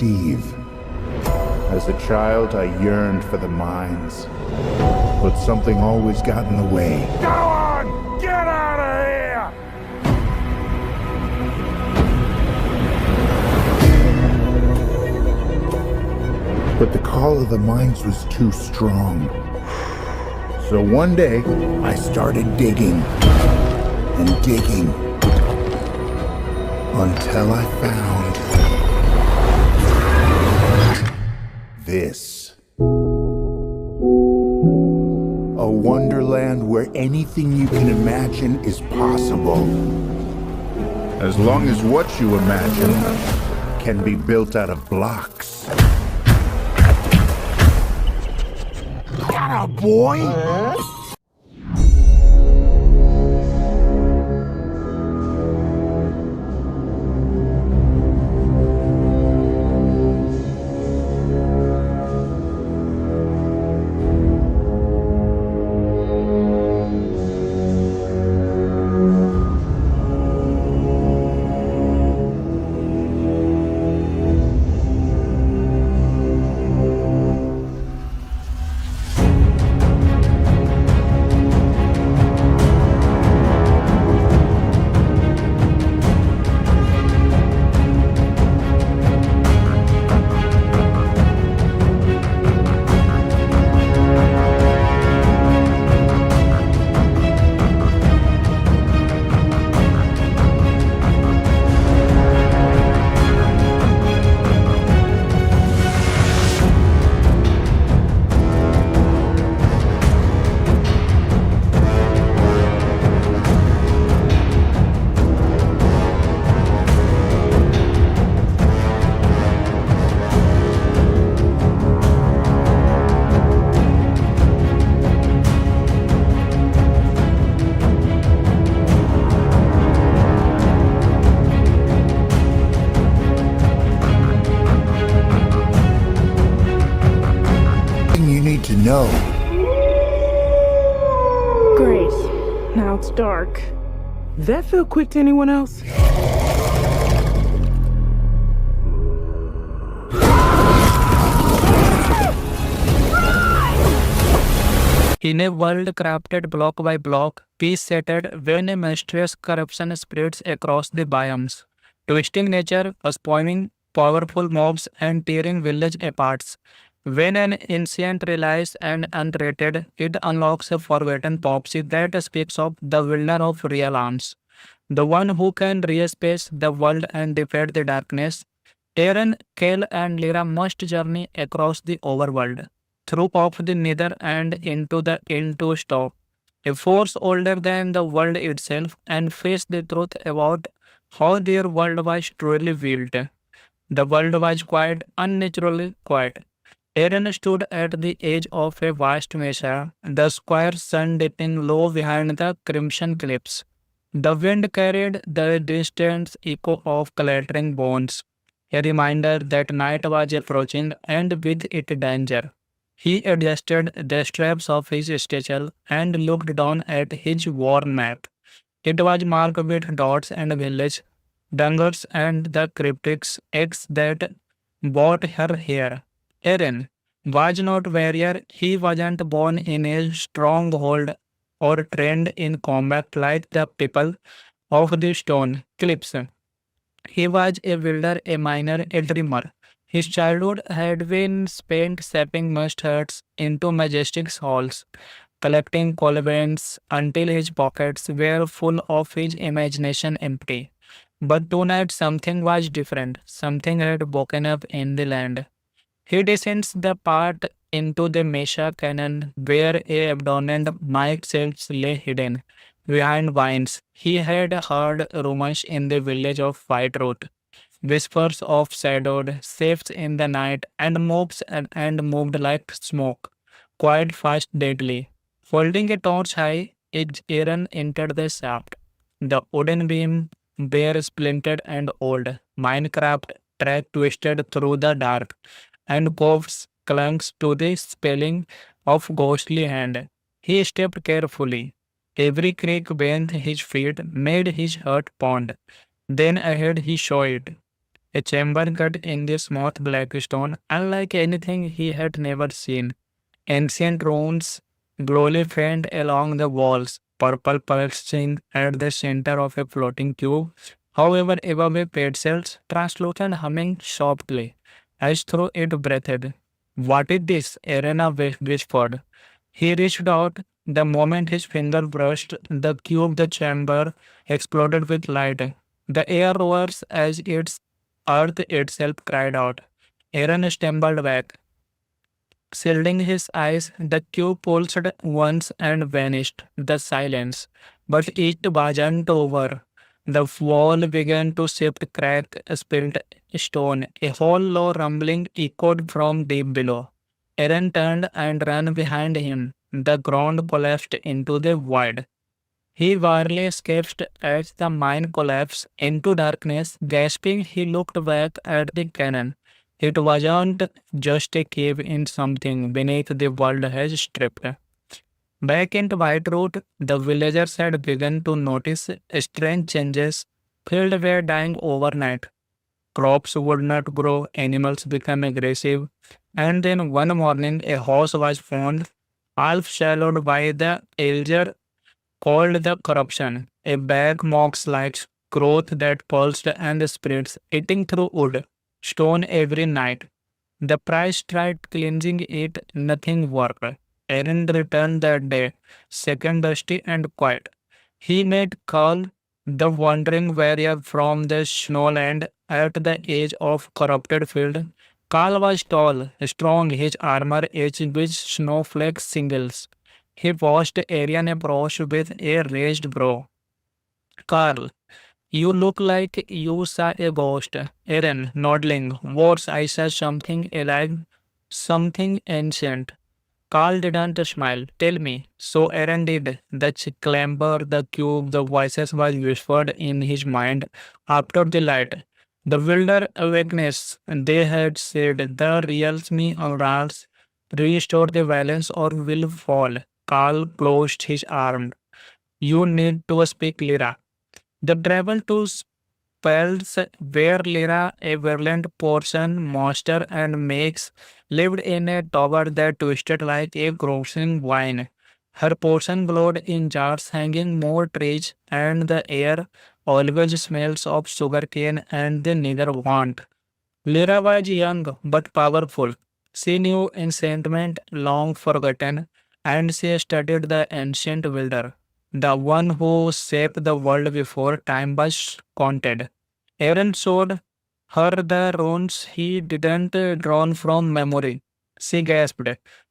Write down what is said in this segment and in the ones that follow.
Steve. As a child, I yearned for the mines, but something always got in the way. Go on! Get out of here! But the call of the mines was too strong. So one day, I started digging and digging until I found this. A wonderland where anything you can imagine is possible. As long as what you imagine can be built out of blocks. Atta boy! To know. Great. Now it's dark. Does that feel quick to anyone else? In a world crafted block by block, peace shattered when a monstrous corruption spreads across the biomes, twisting nature, spawning powerful mobs, and tearing village apart. When an ancient relies and unrated, it unlocks a forgotten prophecy that speaks of the wielder of real arms, the one who can re-space the world and defeat the darkness. Eren, Kale, and Lyra must journey across the overworld, through of the nether and into the into stop, a force older than the world itself, and face the truth about how their world was truly built. The world was quite unnaturally quiet. Eren stood at the edge of a vast mesa, the square sun dipping low behind the crimson cliffs. The wind carried the distant echo of clattering bones, a reminder that night was approaching and with it danger. He adjusted the straps of his satchel and looked down at his worn map. It was marked with dots and village, dangers and the cryptic eggs that brought her here. Eren was not warrior, he wasn't born in a stronghold or trained in combat like the people of the stone cliffs. He was a builder, a miner, a dreamer. His childhood had been spent shaping mustards into majestic halls, collecting cobwebs until his pockets were full of his imagination empty. But tonight something was different. Something had woken up in the land. He descends the path into the Mesa Canyon where a abandoned might shelves lay hidden. Behind vines, he had heard rumors in the village of White Root, whispers of shadowed shapes in the night, and and moved like smoke, quite fast deadly. Holding a torch high, Aaron entered the shaft. The wooden beam, bare splintered and old, Minecraft track twisted through the dark, and coves clung to the spelling of ghostly hand. He stepped carefully. Every creak beneath his feet made his heart pound. Then ahead he saw it. A chamber cut in the smooth black stone, unlike anything he had never seen. Ancient runes glowly faint along the walls, purple pulsing at the center of a floating cube. However, above a pedestal, translucent humming softly, as though it breathed. What is this? Arena whispered. He reached out. The moment his finger brushed the cube, the chamber exploded with light. The air rose as its earth itself cried out. Aaron stumbled back. Shielding his eyes, the cube pulsed once and vanished. The silence. But it wasn't over. The wall began to shift, crack, spilled stone. A whole low rumbling echoed from deep below. Aaron turned and ran behind him. The ground collapsed into the void. He barely escaped as the mine collapsed into darkness. Gasping, he looked back at the cannon. It wasn't just a cave in something beneath the world has stripped. Back in Whiteroot, the villagers had begun to notice strange changes. Fields were dying overnight. Crops would not grow, animals became aggressive, and then one morning a house was found, half swallowed by the elder called the corruption, a bag mox-like growth that pulsed and spreads, eating through wood, stone every night. The priest tried cleansing it, nothing worked. Aaron returned that day, second dusty and quiet. He met Carl, the wandering warrior from the snowland at the edge of corrupted field. Carl was tall, strong, his armor edged with snowflake singles. He watched Arian approach with a raised brow. Carl, you look like you saw a ghost. Aaron, nodding. Worse, I saw something alive, something ancient. Carl didn't smile. Tell me. So Aaron did. The clamber, the cube, the voices was whispered in his mind after the light. The wilder awakeness, they had said, the real me arouse, restore the balance or will fall. Carl closed his arm. You need to speak Lyra. The travel to spells where Lyra, a virulent portion monster and makes, lived in a tower that twisted like a grossing vine. Her portion glowed in jars hanging more trees, and the air always smells of sugarcane and they neither want. Lyra was young but powerful. She knew enchantment long forgotten, and she studied the ancient builder, the one who shaped the world before time was counted. Aaron showed her the runes he didn't drawn from memory. She gasped.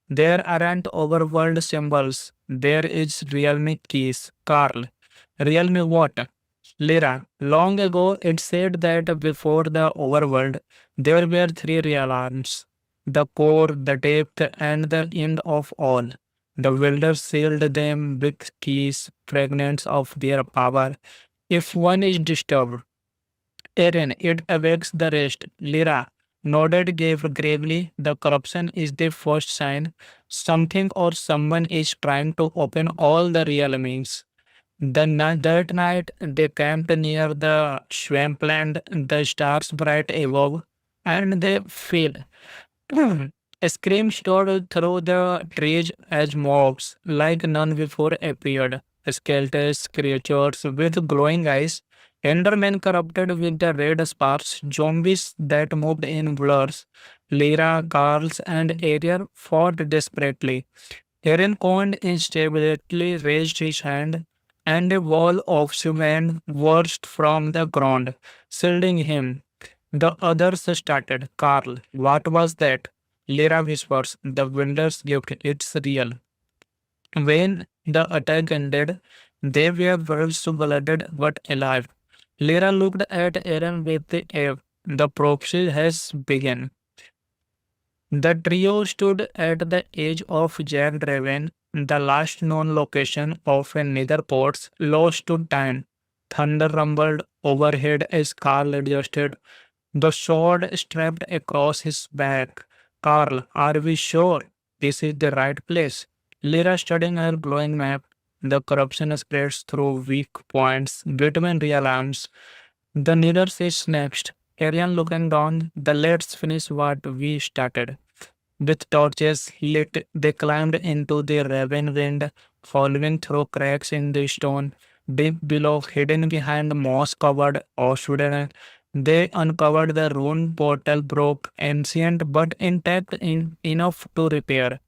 There aren't overworld symbols. There is realm keys. Carl. Realm what? Lyra. Long ago it said that before the overworld there were three realms. The core, the depth, and the end of all. The builders sealed them with keys, fragments of their power. If one is disturbed, Aaron, it awakes the rest. Lyra nodded gravely. The corruption is the first sign. Something or someone is trying to open all the real means. That night, they camped near the swampland, the stars bright above, and they fell. A scream soared through the trees as mobs, like none before appeared. Skeletons, creatures with glowing eyes, Endermen corrupted with the red sparks, zombies that moved in blurs. Lyra, Carls, and Ariel fought desperately. Aaron coined instability raised his hand, and a wall of cement burst from the ground, shielding him. The others started. Carl, what was that? Lyra whispers, the winder's gift, it's real. When the attack ended, they were blooded but alive. Lyra looked at Aaron with the air. The prophecy has begun. The trio stood at the edge of Jagged Raven, the last known location of a netherport's lost to time. Thunder rumbled overhead as Carl adjusted, the sword strapped across his back. Carl, are we sure this is the right place? Lyra studying her glowing map. The corruption spreads through weak points between real arms. The needle is next. Arian looking down, the let's finish what we started. With torches lit, they climbed into the ravine wind, following through cracks in the stone. Deep below, hidden behind moss-covered obsidian, they uncovered the ruined portal broke, ancient but intact enough to repair.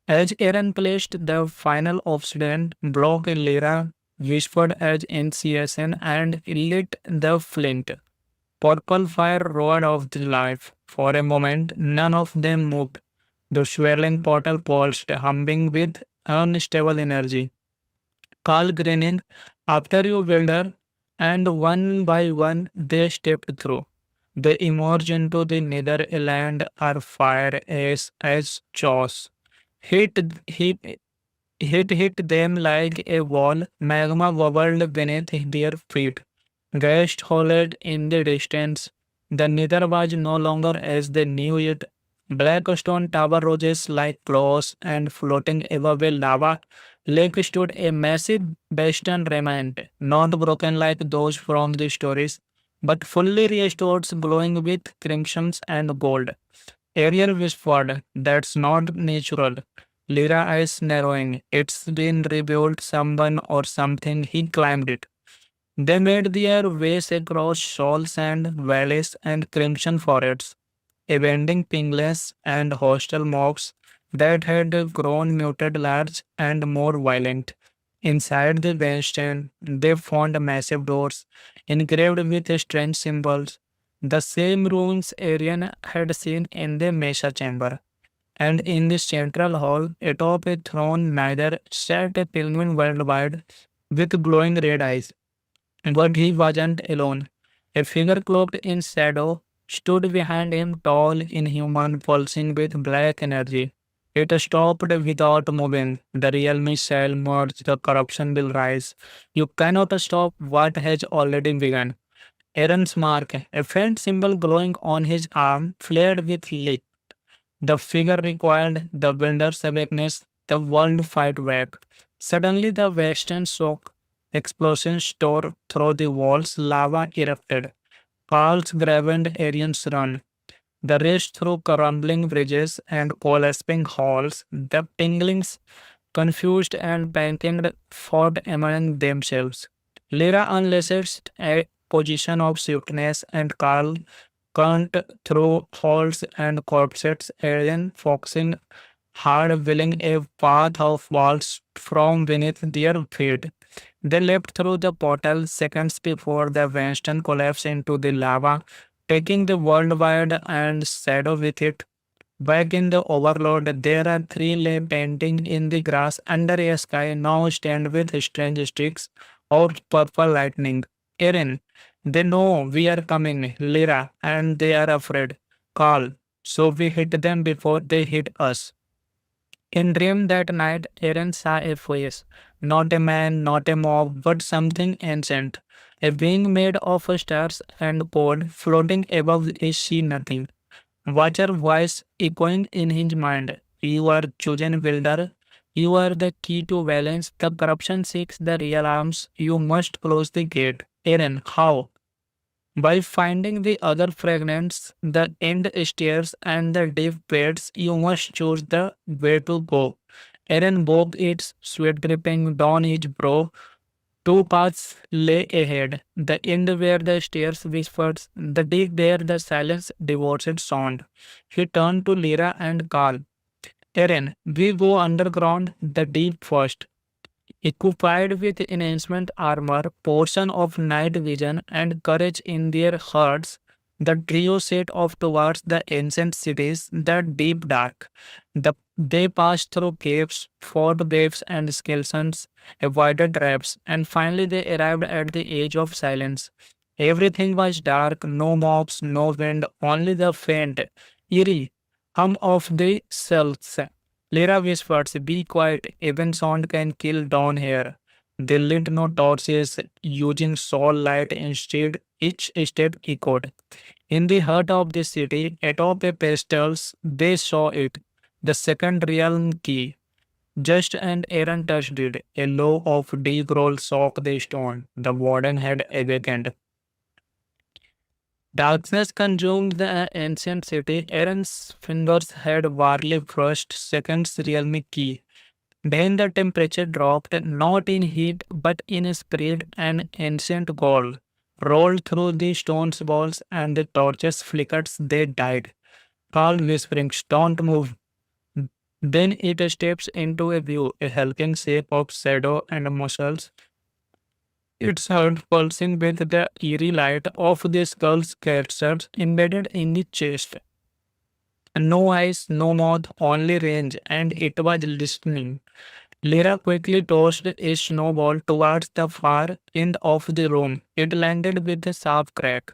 As Aaron placed the final obsidian block, Lyra whispered as initiation and lit the flint. Purple fire roared off the life. For a moment, none of them moved. The swirling portal pulsed, humming with unstable energy. Carl grinning, after you, Wilder, and one by one they stepped through. They emerged into the nether land or fire as chaos. Hit, hit, hit them like a wall, magma bubbled beneath their feet. Ghosts howled in the distance. The nether was no longer as they knew it. Black stone tower roses like claws, and floating above a lava lake stood a massive bastion remnant, not broken like those from the stories, but fully restored, glowing with crimsons and gold. Ariel whispered, "That's not natural." Lyra eyes narrowing. "It's been rebuilt, someone or something. He climbed it." They made their ways across shoals and valleys and crimson forests, avenging pingless and hostile mobs that had grown muted large and more violent. Inside the bastion, they found massive doors engraved with strange symbols, the same runes Arian had seen in the Mesa chamber. And in the central hall, atop a throne neither sat a penguin worldwide with glowing red eyes. But he wasn't alone. A figure cloaked in shadow stood behind him, tall, inhuman, pulsing with black energy. It stopped without moving. The realm shall merge, the corruption will rise. You cannot stop what has already begun. Aaron's mark, a faint symbol glowing on his arm, flared with light. The figure required the builder's awakeness, the world fight back. Suddenly the western shock. Explosions tore through the walls, lava erupted. Carls grabbed Arian's run. The race through crumbling bridges and collapsing halls, the pinglings, confused and panicked, fought among themselves. Lyra unleashed a position of swiftness, and Carl cut through halls and corpses, Arian foxing hard, willing a path of walls from beneath their feet. They leapt through the portal seconds before the bastion collapsed into the lava, taking the world wide and shadow with it. Back in the overload, there are three lay painting in the grass under a sky now stained with strange streaks of purple lightning. Erin, they know we are coming, Lyra, and they are afraid. Call. So we hit them before they hit us. In dream that night, Aaron saw a face, not a man, not a mob, but something ancient, a being made of stars and gold, floating above a sea nothing. Watcher voice echoing in his mind. You are chosen builder. You are the key to balance. The corruption seeks the real arms. You must close the gate. Aaron, how? By finding the other fragments, the end stairs, and the deep beds, you must choose the way to go. Aaron bobbed its sweat dripping down his brow. Two paths lay ahead, the end where the stairs whispered, the deep where the silence devoted sound. He turned to Lyra and Carl. Aaron, we go underground, the deep first. Equipped with enhancement armor, portion of night vision, and courage in their hearts, the trio set off towards the ancient cities, the deep dark. They passed through caves, fought waves and skeletons, avoided traps, and finally they arrived at the edge of silence. Everything was dark, no mobs, no wind, only the faint, eerie hum of the cells. Lyra whispered, "Be quiet, even sound can kill down here." They lit no torches, using soul light instead. Each step echoed. In the heart of the city, atop a pedestals, they saw it, the second realm key. Just and Aaron touched it, a low of deep roll shook the stone. The warden had awakened. Darkness consumed the ancient city. Aaron's fingers had barely brushed seconds realm key. Then the temperature dropped, not in heat, but in spirit, and ancient gold rolled through the stone's walls, and the torches flickered. They died. Carl whispering, "Don't move." Then it steps into a view, a hulking shape of shadow and muscles, its heart pulsing with the eerie light of the skull's characters embedded in the chest. No eyes, no mouth, only range, and it was listening. Lyra quickly tossed a snowball towards the far end of the room. It landed with a sharp crack.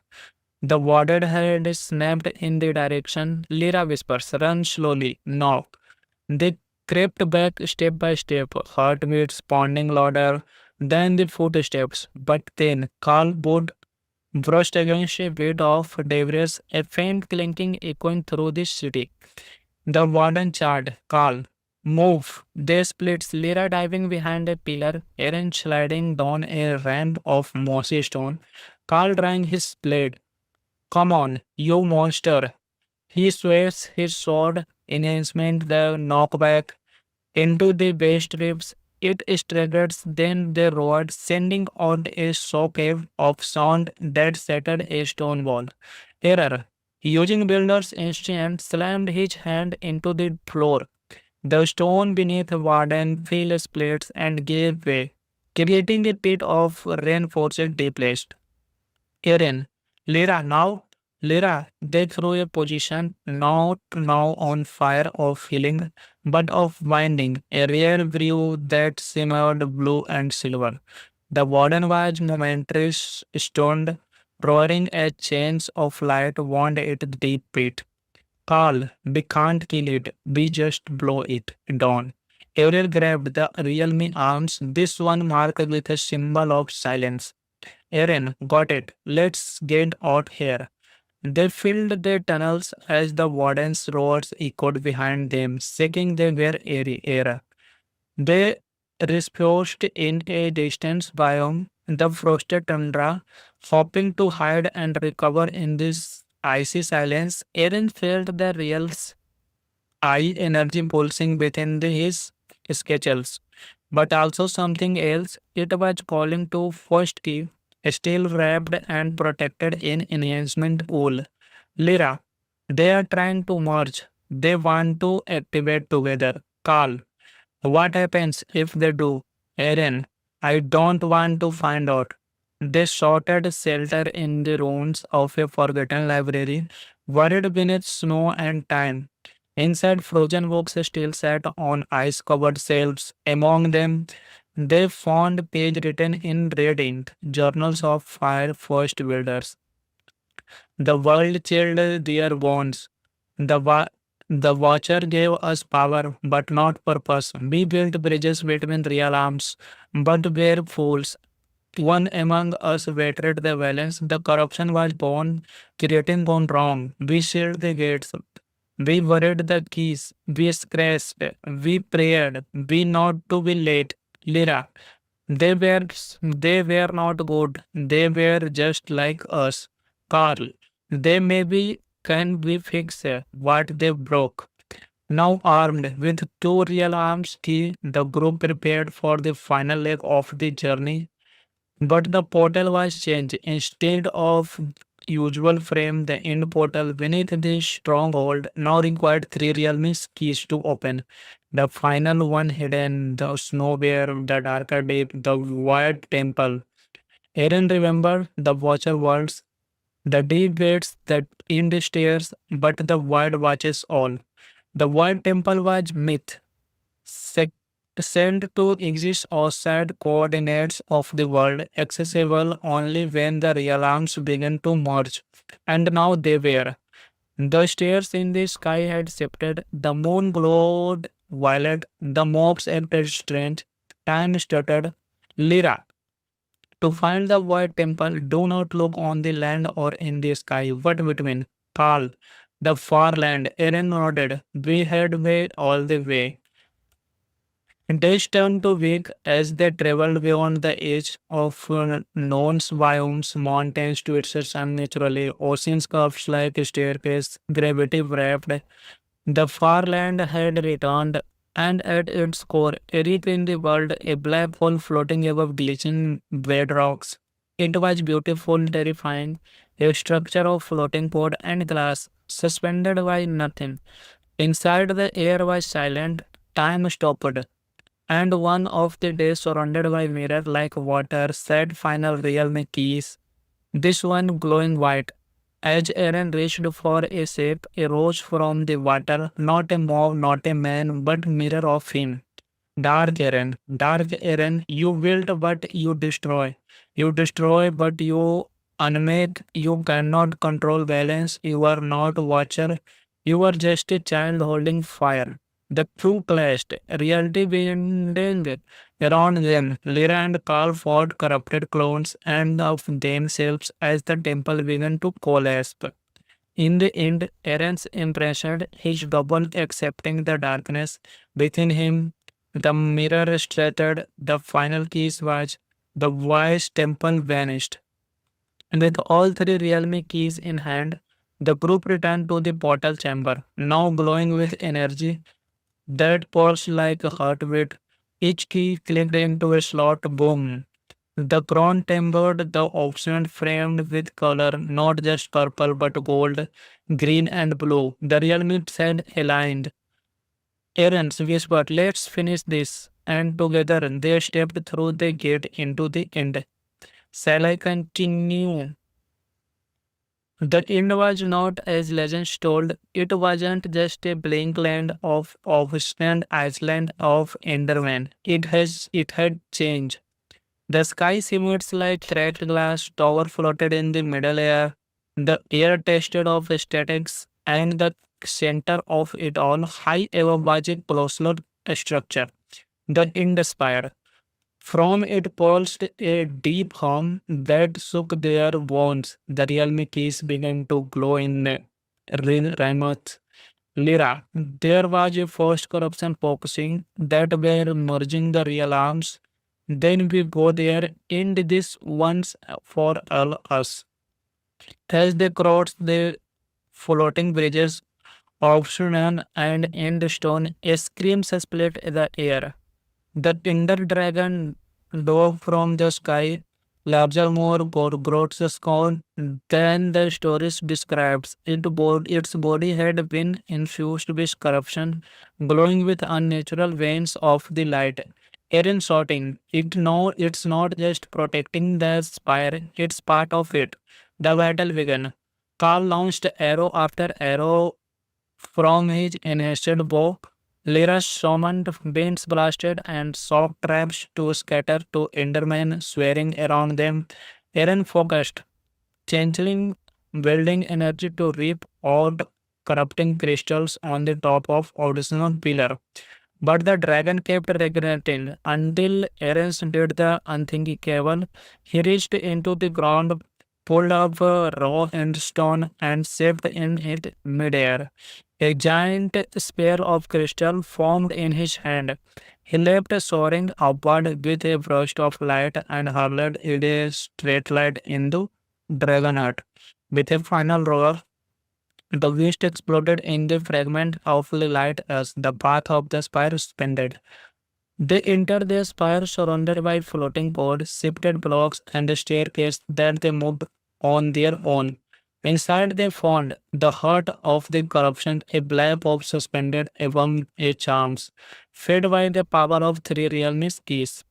The warded head snapped in the direction. Lyra whispers, "Run slowly, now." They crept back step by step, heartbeats pounding louder than the footsteps. But then Carl boot brushed against a bit of debris, a faint clinking echoing through the city. The warden charged. "Carl, move!" They split, Lyra diving behind a pillar, Aaron sliding down a ramp of mossy stone, Carl drawing his blade. "Come on, you monster!" He sways his sword enhancement the knockback into the base ribs. It struggles, then they roared, sending out a shockwave of sound that shattered a stone wall. Error. Using Builder's instinct, slammed his hand into the floor. The stone beneath Warden fell splits and gave way, creating a pit of reinforced displaced. Aaron, Lyra, now, Lyra, they threw a position not now on fire of healing, but of binding, a rare brew that shimmered blue and silver. The warden was momentarily stunned, roaring as chains of light wound its deep pit. "Carl, we can't kill it, we just blow it down." Ariel grabbed the realme arms, this one marked with a symbol of silence. "Aaron, got it. Let's get out here." They filled their tunnels as the warden's roars echoed behind them, shaking their airy air. They reposed in a distant biome, the frosted tundra, hoping to hide and recover in this icy silence. Aaron felt the real's eye energy pulsing within his sketches, but also something else. It was calling to first key, still wrapped and protected in enhancement wool. Lyra, they are trying to merge. They want to activate together. Carl, what happens if they do? Aaron, I don't want to find out. They shouted, shelter in the ruins of a forgotten library, buried beneath snow and time. Inside, frozen books still sat on ice covered shelves. Among them, they found pages written in red ink, journals of fire first builders. The world chilled their bones. The Watcher gave us power, but not purpose. We built bridges between real arms, but were fools. One among us betrayed the balance. The corruption was born, creating gone wrong. We sealed the gates. We buried the keys. We scratched. We prayed. We not to be late. Lyra. They were they were not good. They were just like us. Carl. They maybe can we fix what they broke. Now armed with two real arms, the group prepared for the final leg of the journey. But the portal was changed. Instead of usual frame, the end portal beneath the stronghold now required three realms keys to open. The final one hidden, the snow bear, the darker deep, the void temple. Aaron remembered the watcher worlds, the deep gates that end the stairs, but the void watches all. The void temple was myth, sent to exist outside coordinates of the world, accessible only when the realms began to merge. And now they were. The stars in the sky had shifted, the moon glowed violet, the mobs acted strange, time stuttered. Lyra. To find the void temple, do not look on the land or in the sky, but between. Carl. The far land. Aaron nodded. We had made all the way. Days turned to week as they traveled beyond the edge of known biomes, mountains twisted unnaturally, oceans curved like a staircase, gravity wrapped. The far land had returned, and at its core, Erik in the world, a black hole floating above glistening bedrocks. It was beautiful, terrifying, a structure of floating pod and glass, suspended by nothing. Inside the air was silent, time stopped, and one of the days surrounded by mirror like water said final realm keys, this one glowing white. As Aaron reached for a shape, arose from the water, not a mob, not a man, but mirror of him. Dark Aaron, you build but you destroy. You destroy but you unmake. You cannot control balance. You are not watcher. You are just a child holding fire. The two clashed, reality bending around them. Lyra and Carl fought corrupted clones and of themselves as the temple began to collapse. In the end, Aaron's impression, his double accepting the darkness within him, the mirror shattered, the final keys was, the wise temple vanished. And with all three realm keys in hand, the group returned to the portal chamber, now glowing with energy that pulsed like a heartbeat. Each key clicked into a slot, boom. The crown tempered the option framed with color, not just purple but gold, green, and blue. The realm said aligned. Aaron's whispered, let's finish this. And together they stepped through the gate into the end. Shall I continue? The end was not as legends told. It wasn't just a blank land of stand Iceland of Enderman. It had changed. The sky simulates like thread glass tower floated in the middle air. The air tested of statics, and the center of it all, high above was a colossal structure. The Ind Spire. From it pulsed a deep hum that shook their bones. The realm keys began to glow in Ramoth. Lyra. There was a first corruption focusing that were merging the real arms. Then we go there, end this once for all us. As they crossed the floating bridges of Shunan and Endstone, a scream split the air. The Tinder Dragon dove from the sky, larger, more grotesque than the stories describes. Its body had been infused with corruption, glowing with unnatural veins of the light. Aaron shouting, it's not just protecting the spire, it's part of it. The battle began. Carl launched arrow after arrow from his enhanced bow. Lyra summoned winds blasted and shock traps to scatter to Endermen swearing around them. Aaron focused, channeling building energy to reap out corrupting crystals on the top of original pillar. But the dragon kept regretting until Aaron did the unthinkable. He reached into the ground, pulled up a raw and stone, and shaped in it midair. A giant spear of crystal formed in his hand. He leapt soaring upward with a burst of light and hurled it a straight line into Dragonheart. With a final roar, the beast exploded in the fragment of light as the path of the spire suspended. They entered the spire surrounded by floating pods, shifted blocks, and a staircase that they moved on their own. Inside they found the heart of the corruption, a black orb suspended above a charms, fed by the power of three realms keys.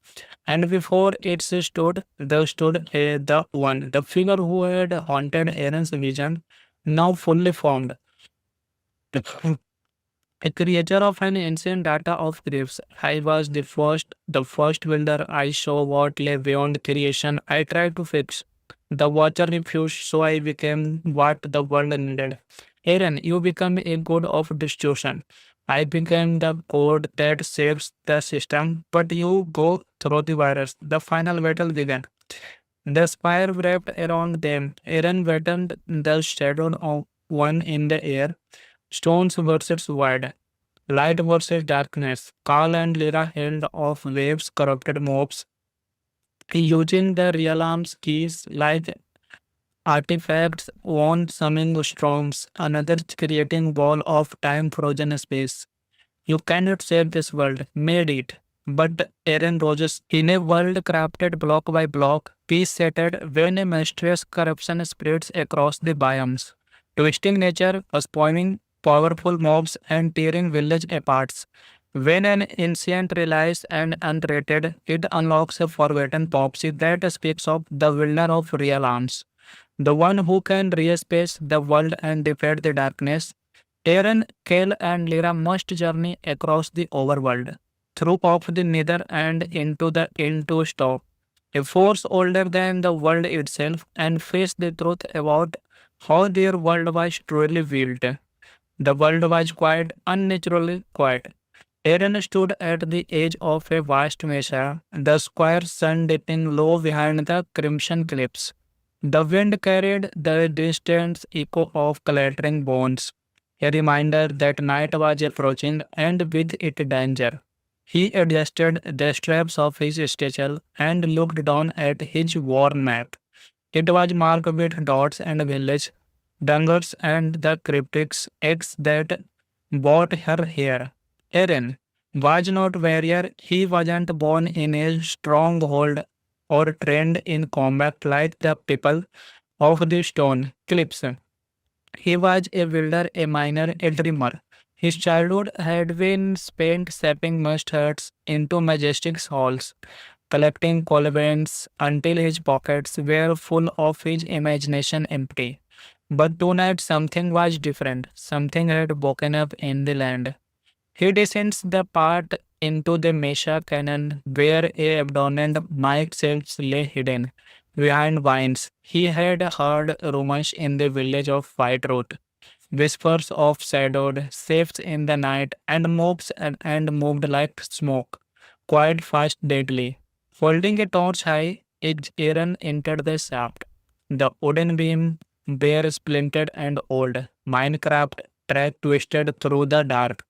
And before it the one, the figure who had haunted Aaron's vision, now fully formed. A creature of an ancient data of griefs. I was the first builder. I saw what lay beyond creation. I tried to fix. The watcher refused, so I became what the world needed. Aaron, you become a god of destruction. I became the code that saves the system, but you go through the virus. The final battle began. The spire wrapped around them. Aaron battled the shadow of one in the air. Stones versus wide. Light versus darkness. Carl and Lyra held off waves corrupted mobs using the realm's keys like artifacts, one summoning storms, another creating wall of time frozen space. You cannot save this world, made it. But Aaron Rodgers, in a world crafted block by block, peace shattered when a monstrous corruption spreads across the biomes, twisting nature, spawning powerful mobs, and tearing village apart. When an ancient realized and unrated, it unlocks a forgotten prophecy that speaks of the wielder of real arms, the one who can re-space the world and defeat the darkness. Aaron, Kale, and Lyra must journey across the overworld, through of the nether and into the into stop, a force older than the world itself, and face the truth about how their world was truly built. The world was quiet, unnaturally quiet. Aaron stood at the edge of a vast mesa, the square sun dipping low behind the crimson cliffs. The wind carried the distant echo of clattering bones, a reminder that night was approaching and with it danger. He adjusted the straps of his satchel and looked down at his worn map. It was marked with dots and village, dangers and the cryptic X that brought her here. Eren was not warrior, he wasn't born in a stronghold or trained in combat like the people of the stone cliffs. He was a builder, a miner, a dreamer. His childhood had been spent shaping must huts into majestic halls, collecting cobwebs until his pockets were full of his imagination empty. But tonight something was different. Something had woken up in the land. He descends the path into the Mesha Canyon where a abandoned mic shelves lay hidden behind vines. He had heard rumors in the village of White Root, whispers of shadowed shapes in the night, and mobs and moved like smoke, quite fast, deadly. Holding a torch high, Aaron entered the shaft. The wooden beam, bare, splintered, and old, Minecraft track twisted through the dark,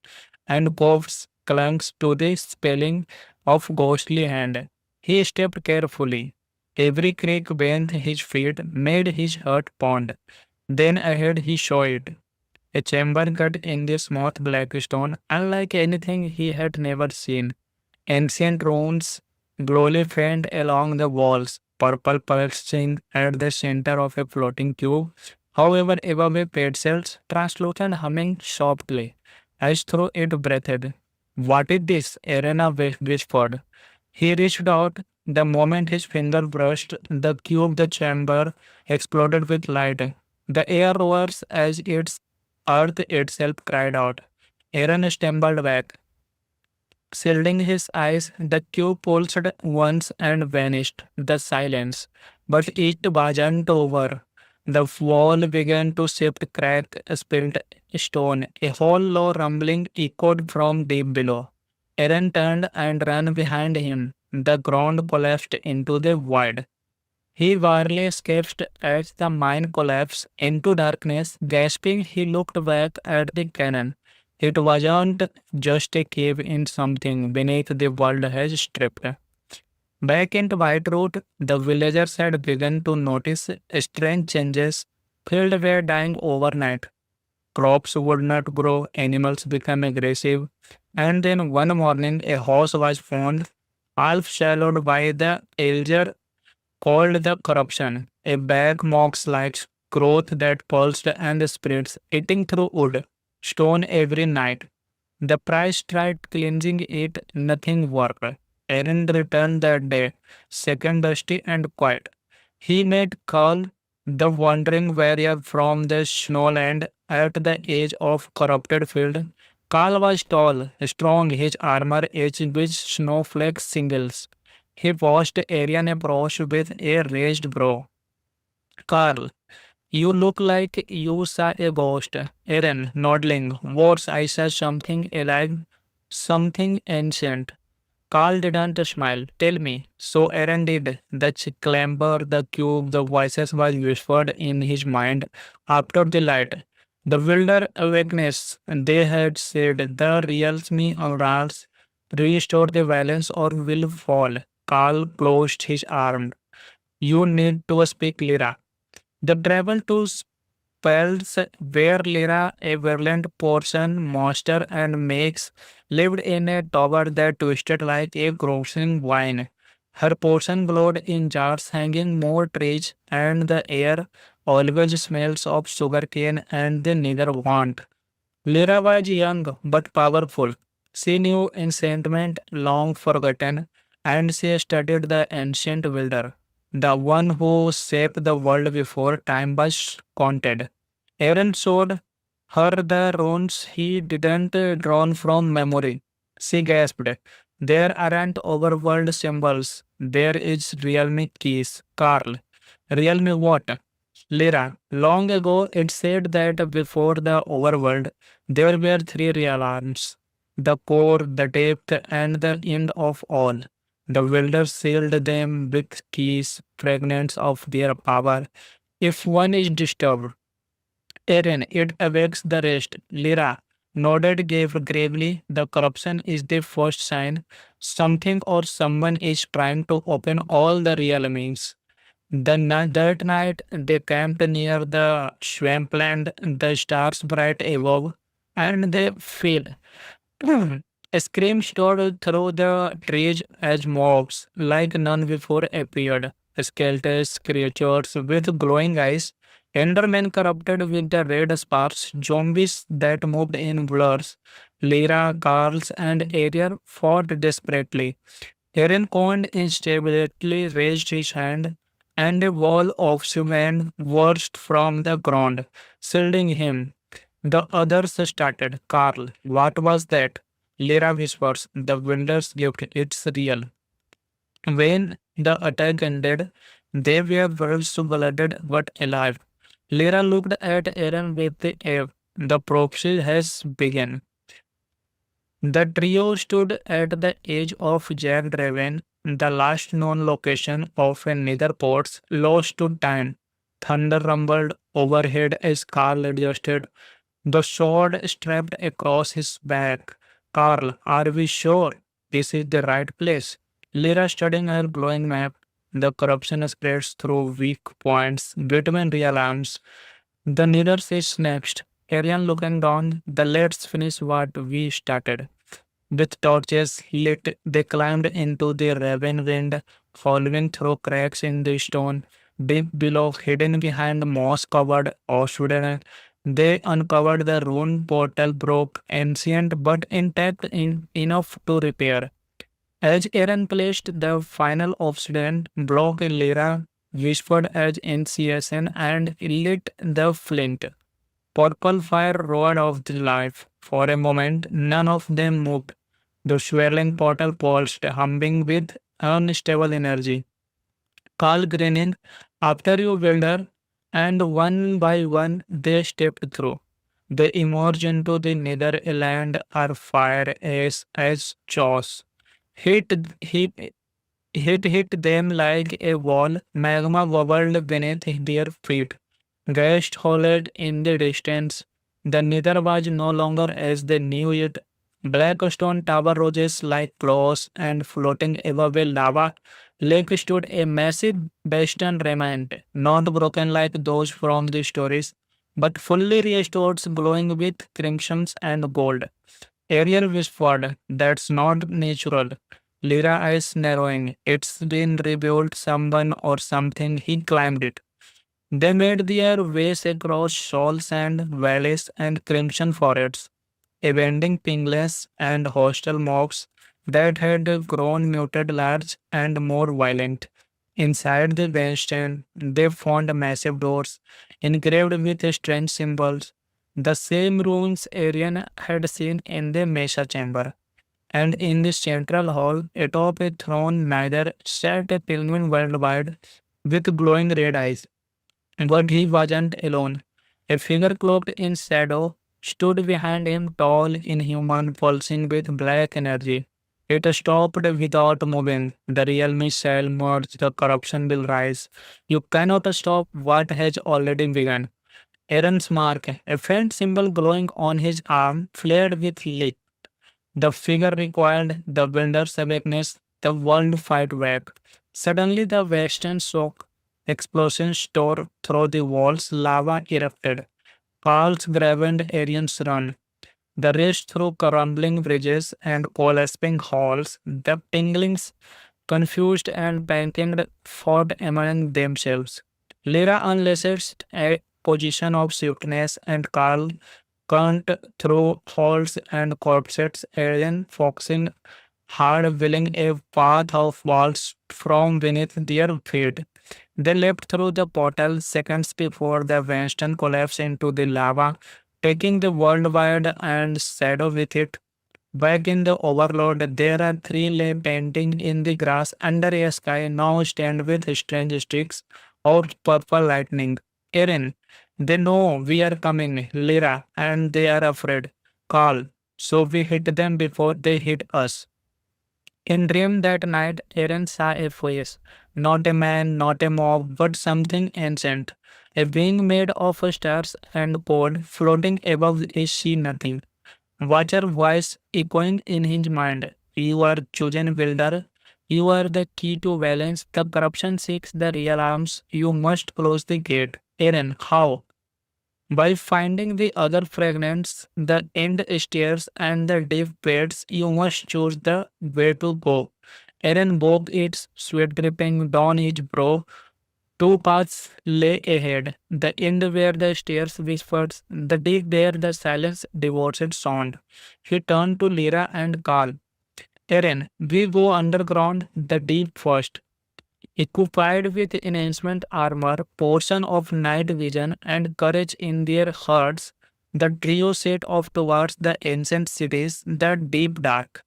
and coves clung to the spelling of ghostly hand. He stepped carefully. Every creak beneath his feet made his heart pound. Then ahead he saw it. A chamber cut in the smooth black stone, unlike anything he had never seen. Ancient runes glowly faint along the walls, purple pulsing at the center of a floating cube. However, above a pedestal, translucent humming softly, as though it breathed. "What is this?" Arena whispered. He reached out. The moment his finger brushed the cube, the chamber exploded with light. The air rose as its earth itself cried out. Aaron stumbled back. Shielding his eyes, the cube pulsed once and vanished. The silence. But it wasn't over. The wall began to shift, cracked, spilled stone. A hollow rumbling echoed from deep below. Aaron turned and ran behind him. The ground collapsed into the void. He barely escaped as the mine collapsed into darkness. Gasping, he looked back at the cannon. It wasn't just a cave in something beneath the world has stripped. Back in White Root, the villagers had begun to notice strange changes. Fields were dying overnight. Crops would not grow, animals became aggressive, and then one morning a house was found, half swallowed by the elder called the corruption, a bag marks like growth that pulsed and spreads, eating through wood, stone every night. The priest tried cleansing it, nothing worked. Aaron returned that day, second dusty and quiet. He met Carl, the wandering warrior from the snowland at the edge of corrupted field. Carl was tall, strong, his armor edged with snowflake singles. He watched Arian approach with a raised brow. "Carl, you look like you saw a ghost." Aaron, nodding. "Worse, I saw something alive, something ancient." Carl didn't smile. "Tell me." So Aaron did. The clamber, the cube, the voices was whispered in his mind after the light. The wilder awakeness, they had said, the realms arouse, restore the balance or will fall. Carl closed his arm. You need to speak Lyra. The travel to Spells where Lyra, a virulent poison monster and makes, lived in a tower that twisted like a grossing vine. Her potion glowed in jars hanging more trees, and the air always smells of sugarcane and the neither want. Lyra was young but powerful. She knew enchantment long forgotten, and she studied the ancient builder, the one who shaped the world before time was counted. Aaron showed her the runes he didn't drawn from memory. She gasped. There aren't overworld symbols. There is realm keys. Carl. Realm what? Lyra. Long ago it said that before the overworld there were three realms. The core, the depth, and the end of all. The builders sealed them with keys, fragments of their power. If one is disturbed, Aaron, it awakes the rest. Lyra nodded gravely. The corruption is the first sign. Something or someone is trying to open all the real means. That night, they camped near the swampland, the stars bright above, and they fell. A scream soared through the trees as mobs, like none before appeared. Skeletons, creatures with glowing eyes, Endermen corrupted with the red sparks, zombies that moved in blurs. Lyra, Carls, and Ariel fought desperately. Eren Cohen instability raised his hand, and a wall of cement burst from the ground, shielding him. The others started. Carl, what was that? Lyra whispers, the winder's gift, it's real. When the attack ended, they were blooded but alive. Lyra looked at Eren with the air. The proxy has begun. The trio stood at the edge of Jagged Raven, the last known location of a netherport's lost to time. Thunder rumbled overhead as Carl adjusted, the sword strapped across his back. Carl, are we sure this is the right place? Lyra studying her glowing map. The corruption spreads through weak points between real arms. The needle is next. Arian looking down, the let's finish what we started. With torches lit, they climbed into the raven wind, following through cracks in the stone. Deep below, hidden behind moss-covered obsidian, they uncovered the rune portal broke, ancient but intact enough to repair. As Aaron placed the final obsidian block, Lyra whispered as initiation and lit the flint. Purple fire roared off the life. For a moment, none of them moved. The swirling portal pulsed, humming with unstable energy. Carl grinning, after you, builder, and one by one they stepped through. They emerged into the netherland, our fire as jaws. Hit, hit, hit them like a wall, magma bubbled beneath their feet. Gas hollered in the distance. The nether was no longer as they knew it. Black stone tower roses like claws, and floating above a lava lake stood a massive bastion remnant, not broken like those from the stories, but fully restored, glowing with crimsons and gold. Ariel whispered, that's not natural. Lyra eyes narrowing. It's been rebuilt, someone or something, he climbed it. They made their ways across shoals and valleys and crimson forests, avenging pingless and hostile mobs that had grown muted large and more violent. Inside the bastion, they found massive doors engraved with strange symbols, the same runes Arian had seen in the Mesa chamber. And in the central hall, atop a throne neither sat a penguin worldwide with glowing red eyes. But he wasn't alone. A figure cloaked in shadow stood behind him, tall, inhuman, pulsing with black energy. It stopped without moving. The realm shall merge, the corruption will rise. You cannot stop what has already begun. Aaron's mark, a faint symbol glowing on his arm, flared with light. The figure required the builder's awareness, the world fight back. Suddenly, the western shock explosions tore through the walls, lava erupted. Carls grabbed Arian's run. The race through crumbling bridges and collapsing halls, the tinglings, confused and panicked, fought among themselves. Lyra unleashed a position of swiftness, and Carl cunned through halls and corpses, Arian foxing hard, willing a path of walls from beneath their feet. They leapt through the portal seconds before the Winston collapsed into the lava, taking the world wide and shadow with it. Back in the overload, there are three lay painting in the grass under a sky now stand with strange streaks of purple lightning. Erin, they know we are coming, Lyra, and they are afraid. Call. So we hit them before they hit us. In dream that night, Aaron saw a face, not a man, not a mob, but something ancient, a being made of stars and gold, floating above a sea nothing. Watcher voice echoing in his mind. You are chosen builder. You are the key to balance. The corruption seeks the real arms. You must close the gate. Aaron, how? By finding the other fragments, the end stairs, and the deep beds, you must choose the way to go. Aaron bogged its sweat dripping down his brow. Two paths lay ahead, the end where the stairs whispered, the deep where the silence devoted sound. He turned to Lyra and Carl. Aaron, we go underground, the deep first. Equipped with enhancement armor, portion of night vision, and courage in their hearts, the trio set off towards the ancient cities, the deep dark.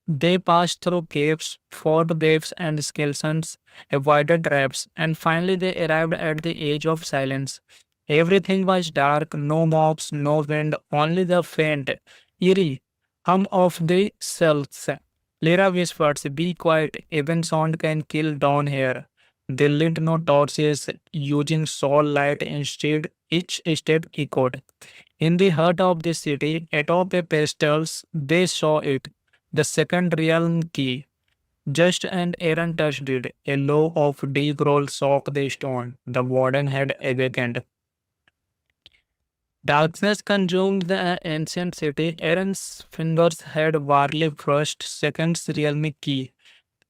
They passed through caves, fought waves and skeletons, avoided traps, and finally they arrived at the edge of silence. Everything was dark, no mobs, no wind, only the faint, eerie hum of the cells. Lyra whispers, be quiet, even sound can kill down here. They lit no torches, using soul light instead, each step echoed. In the heart of the city, atop a pastels, they saw it, the second realm key. Just and Aaron touched it, a low of deep roll shook the stone. The warden had awakened. Darkness consumed the ancient city. Aaron's fingers had barely brushed second's realm key.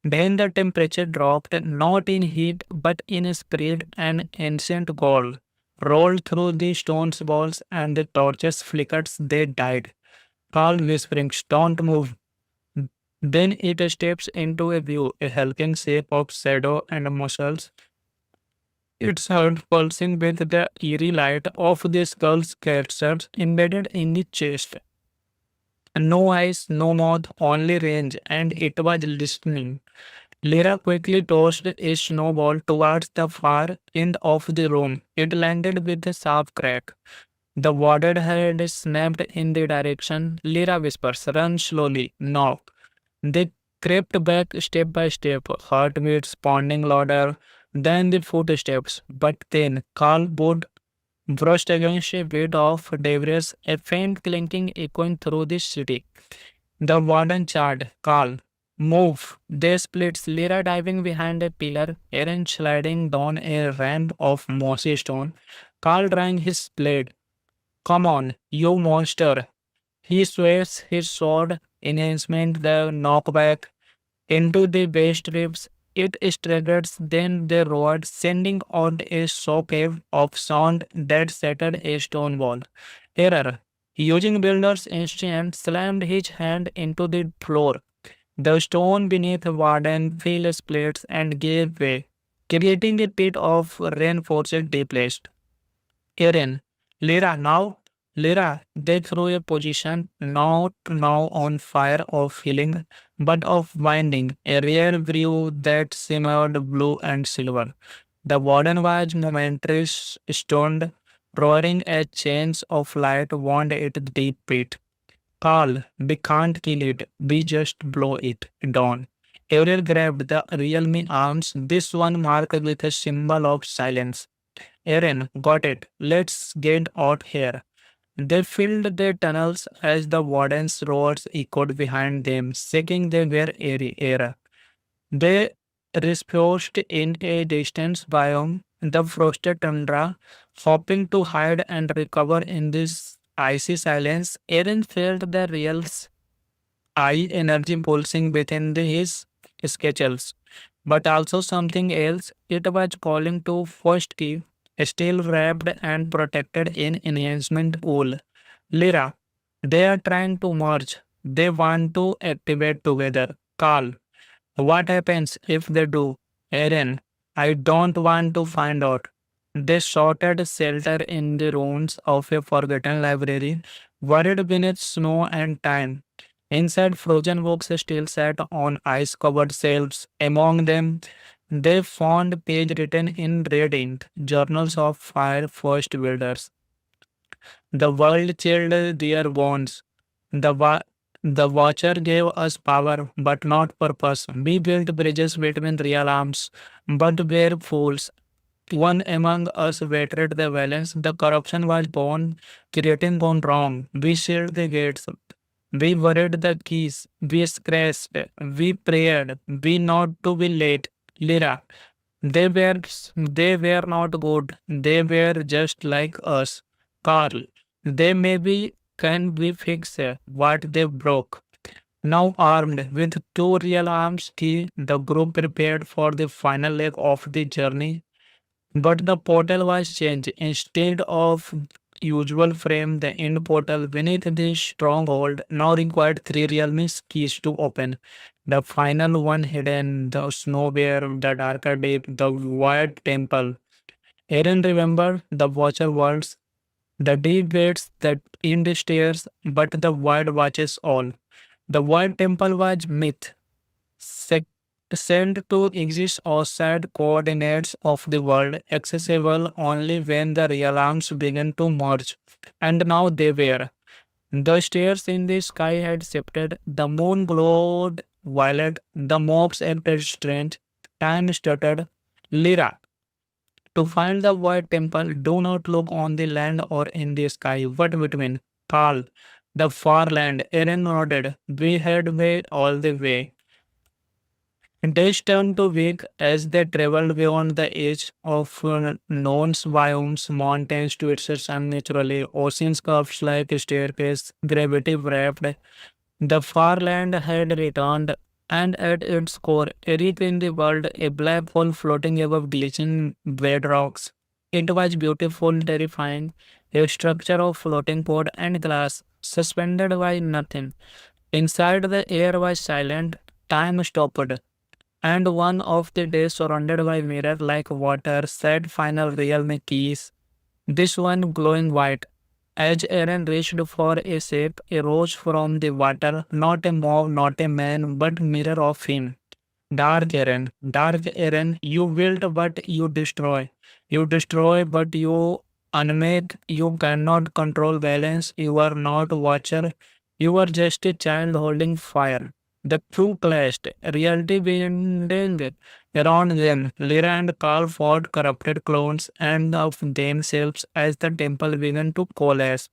Then the temperature dropped, not in heat, but in spirit, and ancient gold rolled through the stone's walls, and the torches flickered. They died. Carl whispering, don't move. Then it steps into a view, a hulking shape of shadow and muscles. Its heart pulsing with the eerie light of the skull's characters embedded in the chest. No eyes, no mouth, only range, and it was listening. Lyra quickly tossed a snowball towards the far end of the room. It landed with a sharp crack. The warded head snapped in the direction. Lyra whispers, run slowly, now. They crept back step by step, heartbeats pounding louder than the footsteps. But then Carl boot brushed against a bed of debris, a faint clinking echoing through the city. The warden charged. Carl, move. They split, Lyra diving behind a pillar, Aaron sliding down a ramp of mossy stone, Carl drawing his blade. Come on, you monster. He sways his sword enhancement the knockback into the base ribs. It struggles, then they roared, sending out a shockwave of sound that shattered a stone wall. Error. Using Builder's instinct, slammed his hand into the floor. The stone beneath Warden fell splits and gave way, creating a pit of reinforced displaced. Aaron, Lyra, now? Lyra, they threw a position not now on fire of healing, but of binding, a rare brew that shimmered blue and silver. The warden was momentarily stunned, roaring as chains of light wound its deep pit. Carl, we can't kill it, we just blow it down. Ariel grabbed the realme arms, this one marked with a symbol of silence. Eren, got it. Let's get out here. They filled their tunnels as the warden's roars echoed behind them, shaking their weary air. They reposed in a distant biome, the frosted tundra, hoping to hide and recover in this icy silence. Eren felt the real eye energy pulsing within his sketches, but also something else. It was calling to first key, still wrapped and protected in enhancement wool. Lyra, they are trying to merge. They want to activate together. Carl, what happens if they do? Eren, I don't want to find out. They shouted shelter in the ruins of a forgotten library, buried beneath snow and time. Inside, frozen books still sat on ice covered shelves. Among them, they found pages written in red ink, journals of fire first builders. The world chilled their bones. The, wa- the Watcher gave us power, but not purpose. We built bridges between real arms, but were fools. One among us betrayed the balance. The corruption was born, creating gone wrong. We sealed the gates. We buried the keys. We scratched. We prayed. We not to be late. Lyra. They were they were not good. They were just like us. Carl. They maybe can we fix what they broke. Now armed with two real arms, the group prepared for the final leg of the journey. But the portal was changed. Instead of usual frame, the end portal beneath the stronghold now required three realms keys to open. The final one hidden, the snow bear, the darker deep, the void temple. Eren remembered the watcher worlds, the deep waits that end stairs, but the void watches all. The void temple was myth, sec- said to exist outside coordinates of the world, accessible only when the realms began to merge. And now they were. The stars in the sky had shifted, the moon glowed violet, the mobs acted strange, time stuttered. Lyra. To find the void temple, do not look on the land or in the sky, but between. Carl. The far land. Eren nodded. We had made all the way. Days turned to weak as they traveled beyond the edge of known biomes, mountains twisted unnaturally, oceans curved like a staircase, gravity wrapped. The far land had returned, and at its core, deep in the world, a black hole floating above glistening bedrocks. It was beautiful, terrifying, a structure of floating pod and glass, suspended by nothing. Inside, the air was silent, time stopped, and one of the days surrounded by mirror like water said final realm keys. This one glowing white. As Eren reached for a shape, arose from the water, not a mob, not a man, but mirror of him. Dark Eren, you build but you destroy. You destroy but you unmake. You cannot control balance. You are not watcher. You are just a child holding fire. The two clashed, reality bending around them. Lyra and Carl fought corrupted clones and of themselves as the temple began to collapse.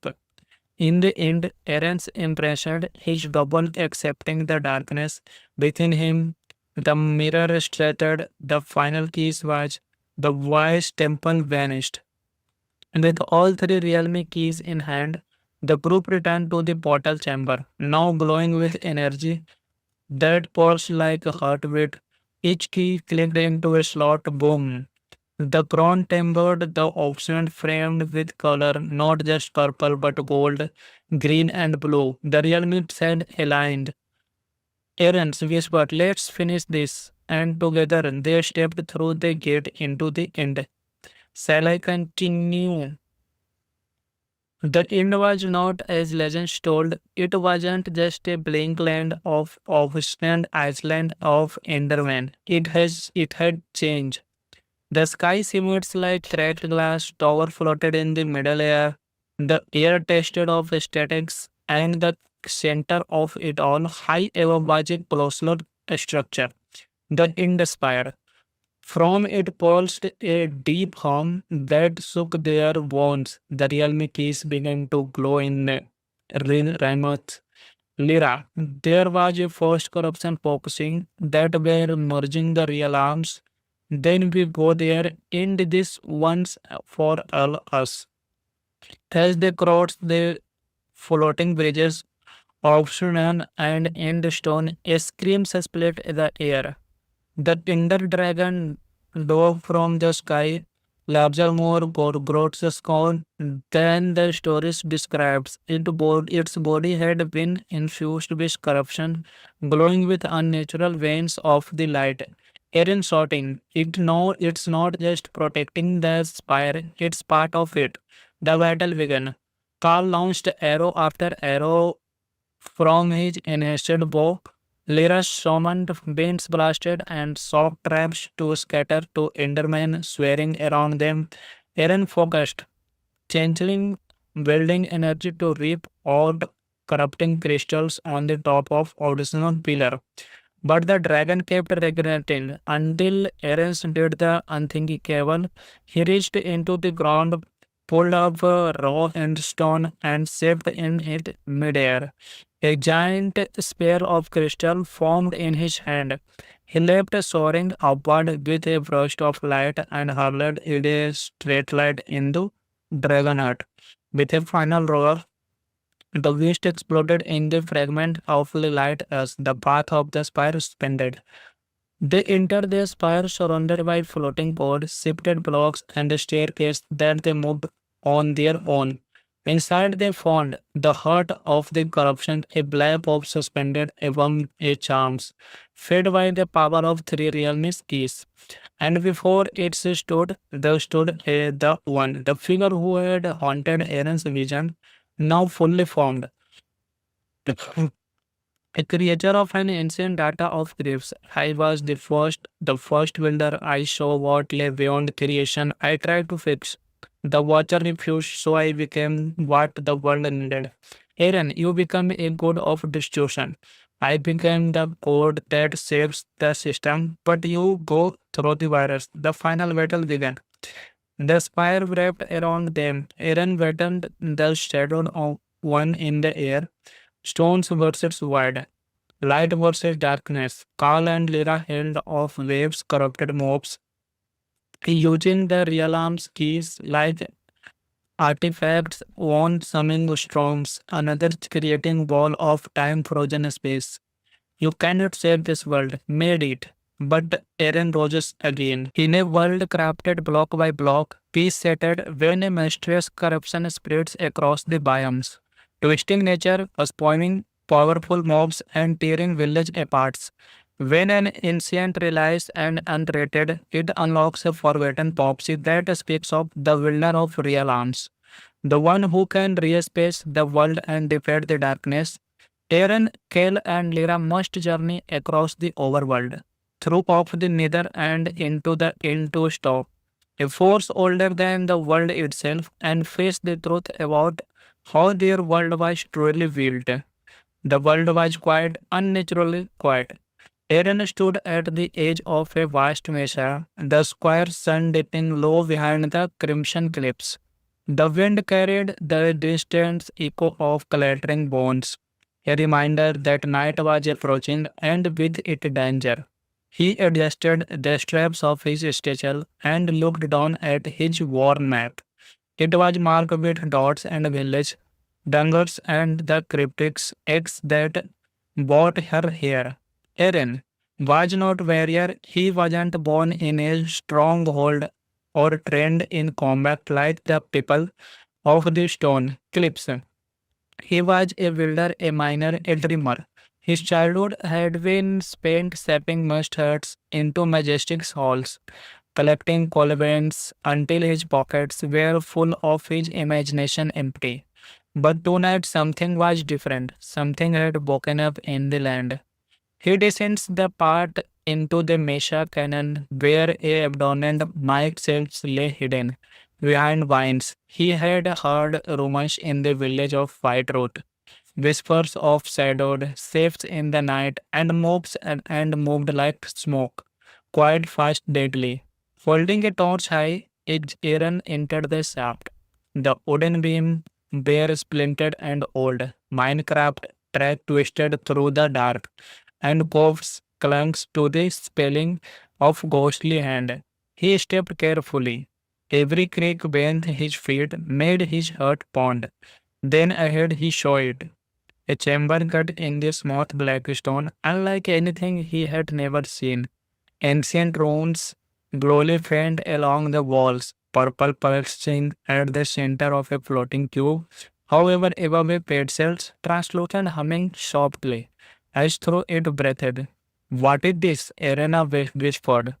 In the end, Eren's impression, his double accepting the darkness within him, the mirror shattered, the final keys was, the wise temple vanished. And with all three realm keys in hand, the group returned to the portal chamber, now glowing with energy that pulsed like a heartbeat. Each key clicked into a slot. Boom. The crown tempered, the option framed with color, not just purple but gold, green, and blue. The realms had aligned. Eren whispered, let's finish this. And together they stepped through the gate into the end. Shall I continue? The end was not as legends told. It wasn't just a blank land of stand Iceland of Enderman. It had changed. The sky shimmered like cracked glass, tower floated in the middle air. The air tasted of statics, and the center of it all, high above was a colossal structure. The End Spire. From it pulsed a deep hum that shook their bones. The realm keys began to glow in Ramoth Lira. There was a first corruption focusing that were merging the real arms. Then we go there, end this once for all us. As they crossed the floating bridges, Obsidian and Endstone, a scream split the air. The Tinder Dragon dove from the sky, larger, more grotesque than the stories describes. Its body had been infused with corruption, glowing with unnatural veins of the light. Eren shouting, it's not just protecting the spire, it's part of it. The battle began. Carl launched arrow after arrow from his enhanced bow. Lyra summoned winds blasted and shock traps to scatter to Endermen swearing around them. Eren focused, channeling building energy to reap odd corrupting crystals on the top of original pillar. But the dragon kept regretting until Eren did the unthinkable. He reached into the ground, pulled up a raw and stone, and shaped in it midair. A giant sphere of crystal formed in his hand. He leapt soaring upward with a burst of light and hurled it a straight line into Dragonheart. With a final roar, the beast exploded in the fragment of the light as the path of the spire expanded. They entered the spire surrounded by floating boards, shifted blocks, and a staircase that they moved on their own. Inside they found the heart of the corruption, a blab of suspended above a charms, fed by the power of three realms keys. And before it there stood the one, the figure who had haunted Eren's vision, now fully formed. A creature of an ancient data of griefs. I was the first builder. I saw what lay beyond creation. I tried to fix. The watcher refused, so I became what the world needed. Eren, you become a god of destruction. I became the code that saves the system, but you go through the virus. The final battle began. The spire wrapped around them. Eren battled the shadow of one in the air. Stones versus wide. Light versus darkness. Carl and Lyra held off waves, corrupted mobs, using the realms keys like artifacts, one summoning storms, another creating wall of time frozen space. You cannot save this world, made it. But Eren roses again. In a world crafted block by block, peace shattered when a monstrous corruption spreads across the biomes, twisting nature, spawning powerful mobs, and tearing village apart. When an ancient realized and unrated, it unlocks a forgotten prophecy that speaks of the wielder of real arms, the one who can re-space the world and defeat the darkness. Eren, Kale, and Lyra must journey across the overworld, through of the nether and into stop, a force older than the world itself, and face the truth about how their world was truly built. The world was quiet, unnaturally quiet. Eren stood at the edge of a vast mesa, the square sun dipping low behind the crimson cliffs. The wind carried the distant echo of clattering bones, a reminder that night was approaching and with it danger. He adjusted the straps of his satchel and looked down at his worn map. It was marked with dots and village, dangers, and the cryptic X that brought her here. Eren was not warrior. He wasn't born in a stronghold or trained in combat like the people of the stone cliffs. He was a builder, a miner, a dreamer. His childhood had been spent shaping must huts into majestic halls, collecting cobwebs until his pockets were full of his imagination empty. But tonight something was different. Something had woken up in the land. He descends the path into the Mesa Canyon where a abandoned mic shelves lay hidden behind vines. He had heard rumors in the village of White Road, whispers of shadowed shapes in the night, and mobs and moved like smoke. quite fast, deadly. Holding a torch high, Aaron entered the shaft. The wooden beam, bare, splintered, and old. Minecraft track twisted through the dark, and Pops clung to the spelling of ghostly hand. He stepped carefully. Every creak beneath his feet made his heart pound. Then ahead he saw it. A chamber cut in the smooth black stone, unlike anything he had never seen. Ancient runes glowed faint along the walls, purple pulsing at the center of a floating cube. However, above a pedestal's translucent humming softly, as though it breathed. What is this? Arena whispered.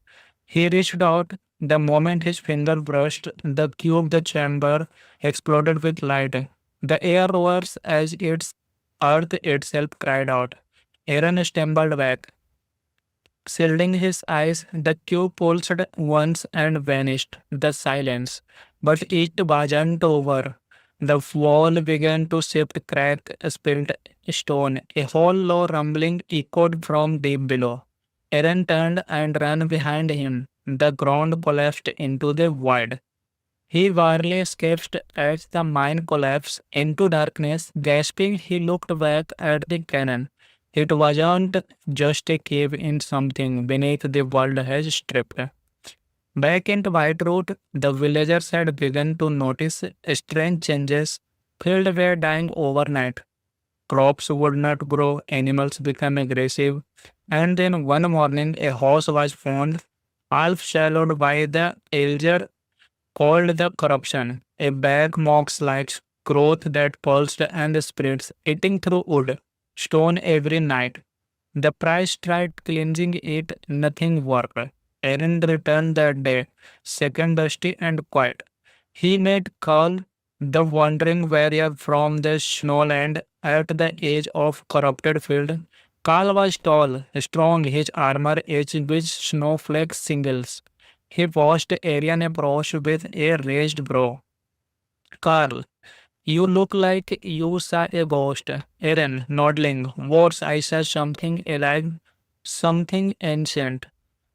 He reached out. The moment his finger brushed the cube, the chamber exploded with light. The air rose as its earth itself cried out. Aaron stumbled back. Shielding his eyes, the cube pulsed once and vanished. The silence. But it wasn't over. The wall began to shift, cracked, spilled stone. A hollow rumbling echoed from deep below. Aaron turned and ran behind him. The ground collapsed into the void. He barely escaped as the mine collapsed into darkness. Gasping, he looked back at the cannon. It wasn't just a cave in something beneath the world has stripped. Back in Whiteroot, the villagers had begun to notice strange changes. Fields were dying overnight. Crops would not grow, animals became aggressive, and then one morning a house was found, half swallowed by the elder called the corruption, a bag mox like growth that pulsed and spreads, eating through wood, stone every night. The priest tried cleansing it, nothing worked. Aaron returned that day, second dusty and quiet. He met Carl, the wandering warrior from the snowland at the edge of corrupted field. Carl was tall, strong, his armor edged with snowflake singles. He watched Arian approach with a raised brow. Carl, you look like you saw a ghost. Aaron, nodding. Worse, I saw something alive, something ancient.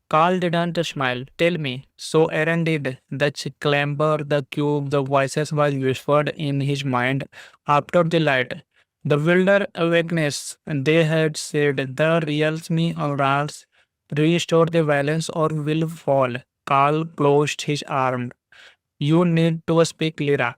Carl didn't smile. Tell me. So Aaron did. The clamber, the cube, the voices was whispered in his mind after the light. The wilder awakeness, they had said, the real me arouse, restore the balance or will fall. Carl closed his arm. You need to speak Lyra.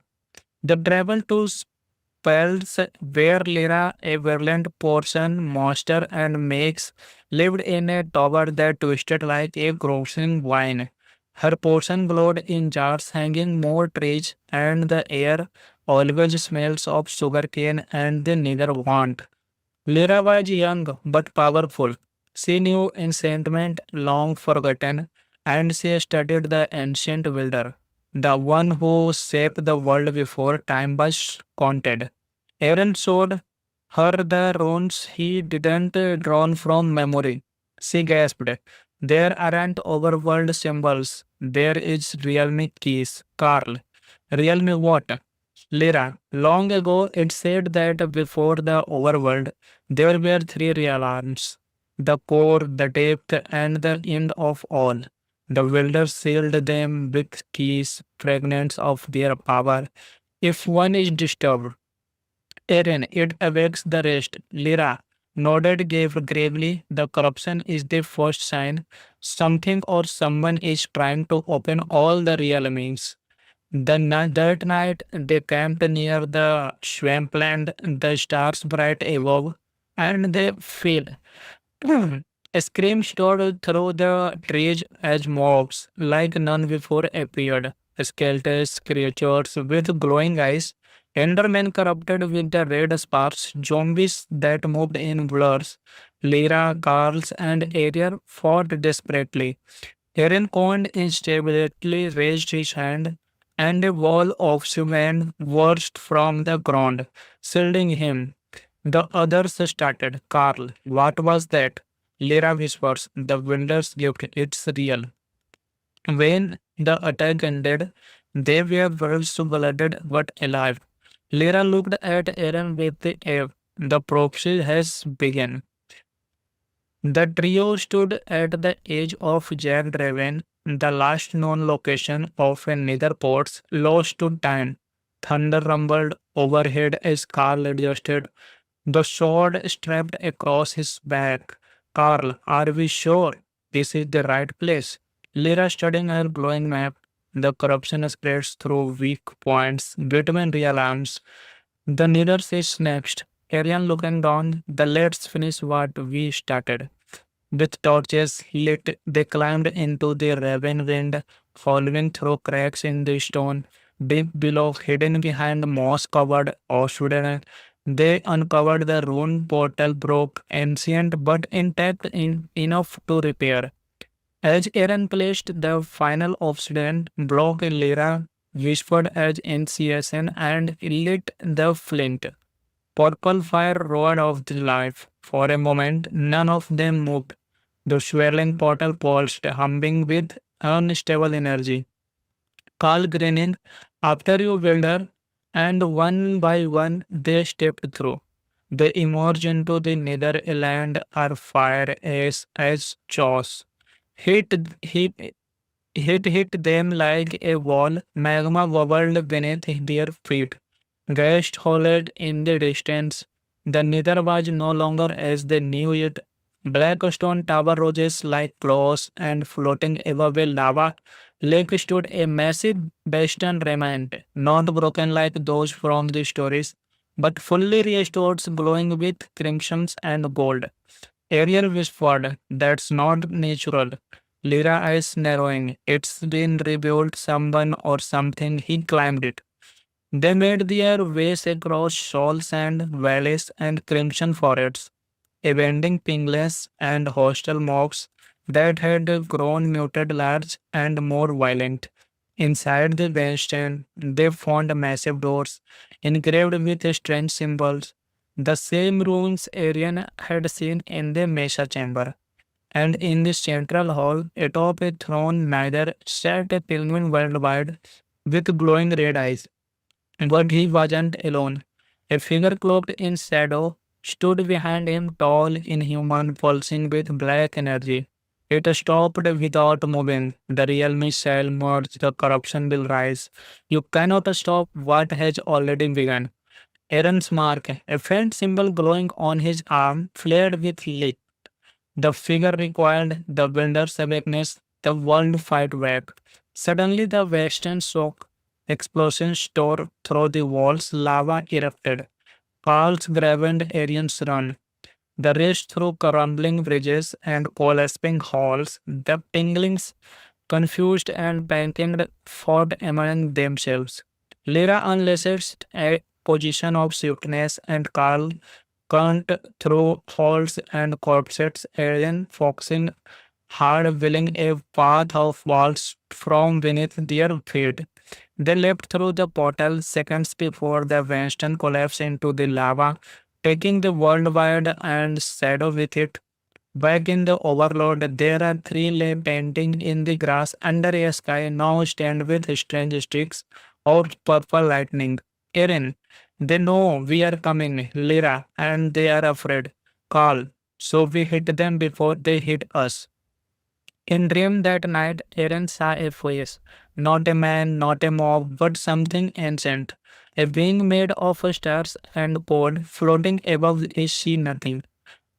The travel to spells where Lyra, a virulent poison monster and makes, lived in a tower that twisted like a grossing vine. Her potion glowed in jars hanging more trees, and the air always smells of sugarcane and the neither want. Lyra was young but powerful. She knew enchantment long forgotten, and she studied the ancient builder, the one who shaped the world before time was counted. Aaron showed her the runes he didn't drawn from memory. She gasped. There aren't overworld symbols. There is realm keys. Carl. Realm what? Lyra. Long ago it said that before the overworld there were three realms. The core, the depth, and the end of all. The builders sealed them with keys, fragments of their power. If one is disturbed, Aaron, it awakes the rest. Lyra nodded gravely. The corruption is the first sign. Something or someone is trying to open all the realms. That night, they camped near the swampland, the stars bright above, and they fell. A scream soared through the trees as mobs, like none before appeared. Skeletons, creatures with glowing eyes, Endermen corrupted with the red sparks, zombies that moved in blurs. Lyra, Carls, and Ariel fought desperately. Aaron Cohen instability raised his hand, and a wall of cement burst from the ground, shielding him. The others started. Carl, what was that? Lyra whispers, the winder's gift, it's real. When the attack ended, they were blooded but alive. Lyra looked at Aaron with the air. The prophecy has begun. The trio stood at the edge of Jagged Ravine, the last known location of a Netherport's lost to time. Thunder rumbled overhead as Carl adjusted the sword strapped across his back. Carl, are we sure this is the right place? Lyra studying her glowing map. The corruption spreads through weak points between real arms. The needle is next. Arian looking down, the let's finish what we started. With torches lit, they climbed into the ravine wind, following through cracks in the stone. Deep below, hidden behind moss-covered obsidian, they uncovered the rune portal broke, ancient but intact enough to repair. As Aaron placed the final obsidian block, Lyra whispered as initiation and lit the flint. Purple fire roared off the life. For a moment, none of them moved. The swirling portal pulsed, humming with unstable energy. Carl grinning, after you, Wilder, and one by one they stepped through. They emerged into the Netherland are fire as jaws. Hit, hit, hit them like a wall, magma bubbled beneath their feet. Ghost hollered in the distance. The nether was no longer as they knew it. Black stone tower roses like claws, and floating above a lava lake stood a massive bastion remnant, not broken like those from the stories, but fully restored, glowing with crimsons and gold. Ariel whispered, "That's not natural." Lyra eyes narrowing. "It's been rebuilt, someone or something. He climbed it." They made their ways across shoals and valleys and crimson forests, avenging pingless and hostile mobs that had grown muted large and more violent. Inside the bastion, they found massive doors engraved with strange symbols, the same runes Arian had seen in the Mesa chamber. And in the central hall, atop a throne neither sat a penguin worldwide with glowing red eyes. But he wasn't alone. A figure cloaked in shadow stood behind him, tall, inhuman, pulsing with black energy. It stopped without moving. The realm shall merge, the corruption will rise. You cannot stop what has already begun. Aaron's mark, a faint symbol glowing on his arm, flared with light. The figure required the builder's awakeness, the world fight back. Suddenly the western shook. Explosions tore through the walls, lava erupted. Carls grabbed Arian's run. The race through crumbling bridges and collapsing halls, the pinglings, confused and panicked, fought among themselves. Lyra unleashed a position of swiftness, and Carl cunned through halls and corpses, Arian foxing hard, willing a path of walls from beneath their feet. They leapt through the portal seconds before the bastion collapsed into the lava, taking the world wide and shadow with it. Back in the overload, there are three lay painting in the grass under a sky now stained with strange streaks of purple lightning. Aaron, they know we are coming, Lyra, and they are afraid. Carl, so we hit them before they hit us. In dream that night, Aaron saw a face, not a man, not a mob, but something ancient, a being made of stars and gold, floating above a sea nothing.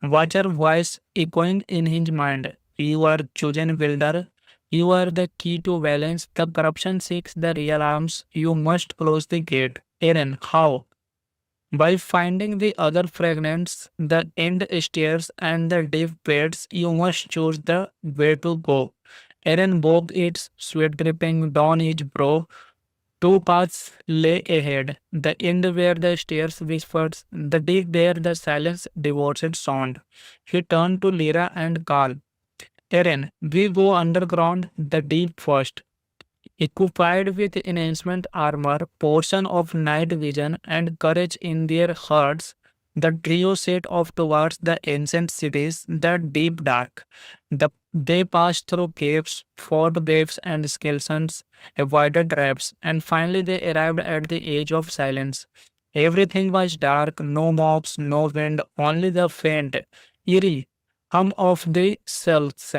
Watcher voice echoing in his mind, "You are chosen builder. You are the key to balance. The corruption seeks the real arms. You must close the gate." Aaron, how? By finding the other fragments, the end stairs, and the deep beds, you must choose the way to go. Aaron bobbed its sweat dripping down his brow. Two paths lay ahead, the end where the stairs whispered, the deep where the silence divorced sound. He turned to Lyra and Carl. "Aaron, we go underground, the deep first." Equipped with enhancement armor, portion of night vision, and courage in their hearts, the trio set off towards the ancient cities, the deep dark. They passed through caves, fought waves and skeletons, avoided traps, and finally they arrived at the edge of silence. Everything was dark, no mobs, no wind, only the faint, eerie Hum of the cells.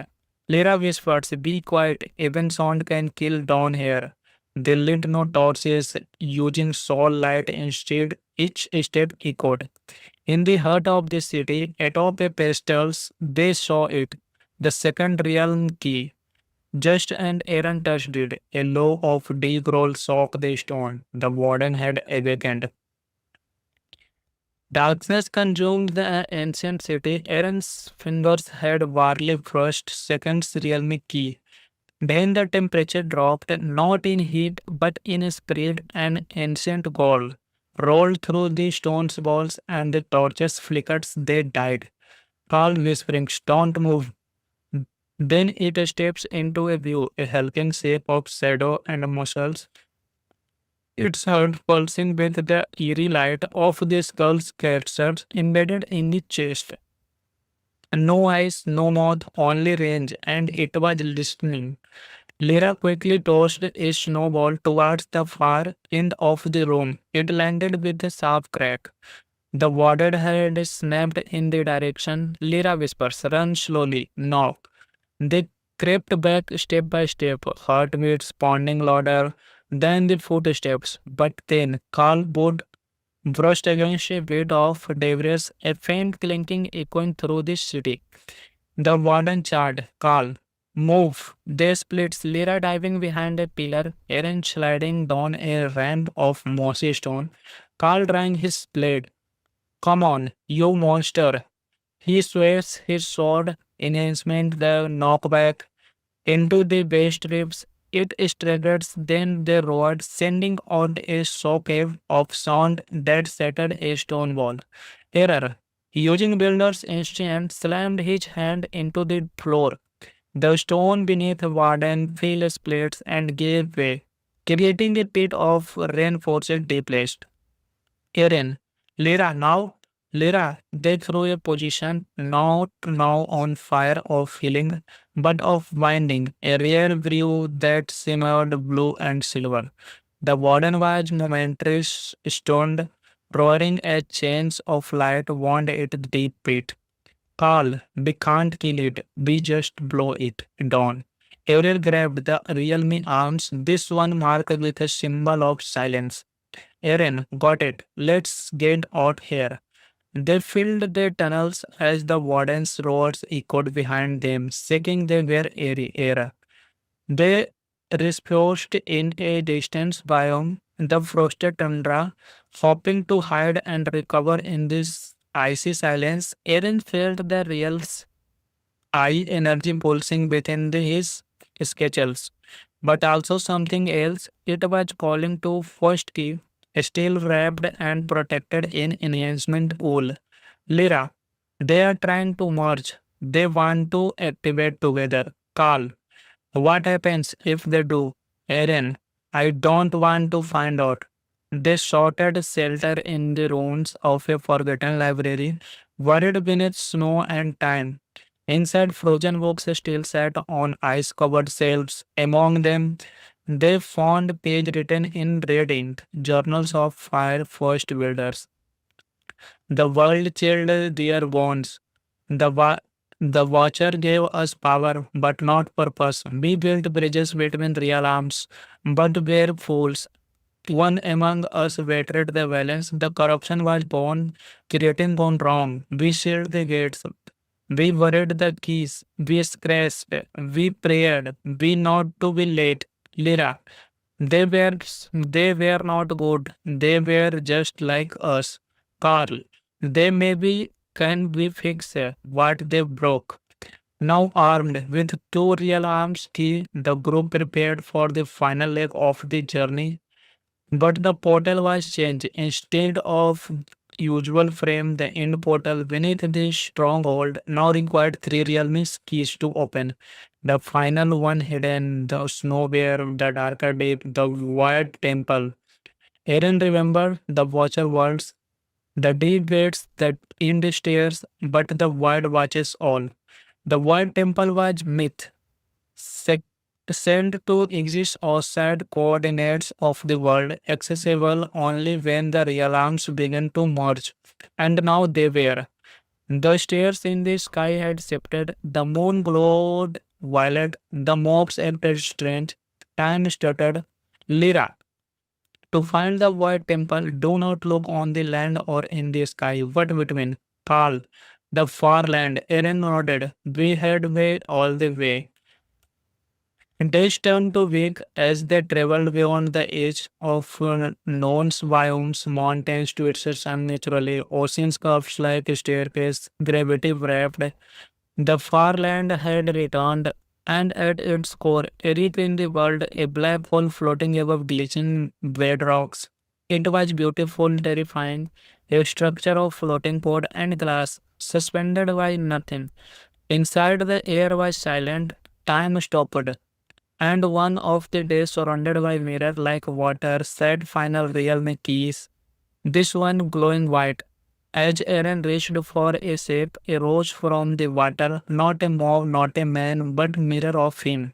Lyra whispers, be quiet, even sound can kill down here. They lit no torches, using soul light instead. Each step echoed. In the heart of the city, atop a pastels, they saw it. The second realm key. Just and Aaron touched it. A low of deep roll shook the stone. The warden had awakened. Darkness consumed the ancient city. Aaron's fingers had barely brushed second's realm key. Then the temperature dropped, not in heat, but in spirit. An ancient gold rolled through the stone's walls, and the torches flickered. They died. Carl whispering, don't move. Then it steps into a view, a hulking shape of shadow and muscles, its heart pulsing with the eerie light of the skull's characters embedded in the chest. No eyes, no mouth, only range, and it was listening. Lyra quickly tossed a snowball towards the far end of the room. It landed with a sharp crack. The warden had snapped in the direction. Lyra whispers, run slowly, now. They crept back step by step, heartbeats pounding louder than the footsteps. But then Carl boot brushed against a bit of debris, a faint clinking echoing through the city. The warden charged. Carl, move. They split, Lyra diving behind a pillar, Aaron sliding down a ramp of mossy stone. Carl drawing his blade. Come on, you monster. He sways his sword enhancement the knockback into the waist ribs. It struggles, then they roared, sending out a shockwave of sound that shattered a stone wall. Error. Using Builder's instinct, slammed his hand into the floor. The stone beneath Warden fell splits and gave way, creating a pit of reinforced displaced. Aaron, Lyra, now? Lyra, they threw a position not now on fire of healing, but of binding, a rare brew that shimmered blue and silver. The warden was momentarily stunned, roaring as chains of light wound its deep pit. Carl, we can't kill it, we just blow it down. Ariel grabbed the realme arms, this one marked with a symbol of silence. Aaron, got it. Let's get out here. They filled their tunnels as the warden's roars echoed behind them, shaking their airy air. They reposed in a distant biome, the frosted tundra, hoping to hide and recover in this icy silence. Aaron felt the real's eye energy pulsing within his sketches, but also something else. It was calling to first key, still wrapped and protected in enhancement wool. Lyra, they are trying to merge. They want to activate together. Carl, what happens if they do? Aaron, I don't want to find out. They shouted shelter in the ruins of a forgotten library, buried beneath snow and time. Inside, frozen books still sat on ice covered shelves. Among them, they found pages written in red ink, journals of fire first builders. The world chilled their bones. The Watcher gave us power, but not purpose. We built bridges between real arms, but were fools. One among us betrayed the balance. The corruption was born, creating gone wrong. We sealed the gates. We buried the keys. We scratched. We prayed. We not to be late. Lyra. They were they were not good. They were just like us. Carl. They maybe can we fix what they broke. Now armed with two real arms, the group prepared for the final leg of the journey. But the portal was changed. Instead of usual frame, the end portal beneath the stronghold now required three realms keys to open. The final one hidden, the snow bear, the darker deep, the void temple. Aaron remembered the watcher words, the deep waits that end stairs, but the void watches all. The void temple was myth, said to exist outside coordinates of the world, accessible only when the real arms began to merge. And now they were. The stars in the sky had shifted, the moon glowed violet, the mobs acted strange, time stuttered. Lyra, to find the void temple, do not look on the land or in the sky, but between. Carl, the far land. Eren nodded. We had way all the way. Days turned to week as they traveled beyond the edge of known biomes, mountains twisted unnaturally, oceans curved like a staircase, gravity wrapped. The far land had returned, and at its core, deep in the world, a black hole floating above glistening bedrocks. It was beautiful, terrifying, a structure of floating pod and glass, suspended by nothing. Inside, the air was silent, time stopped, and one of the days surrounded by mirror like water said final realm keys. This one glowing white. As Eren reached for a shape, arose from the water, not a mob, not a man, but mirror of him.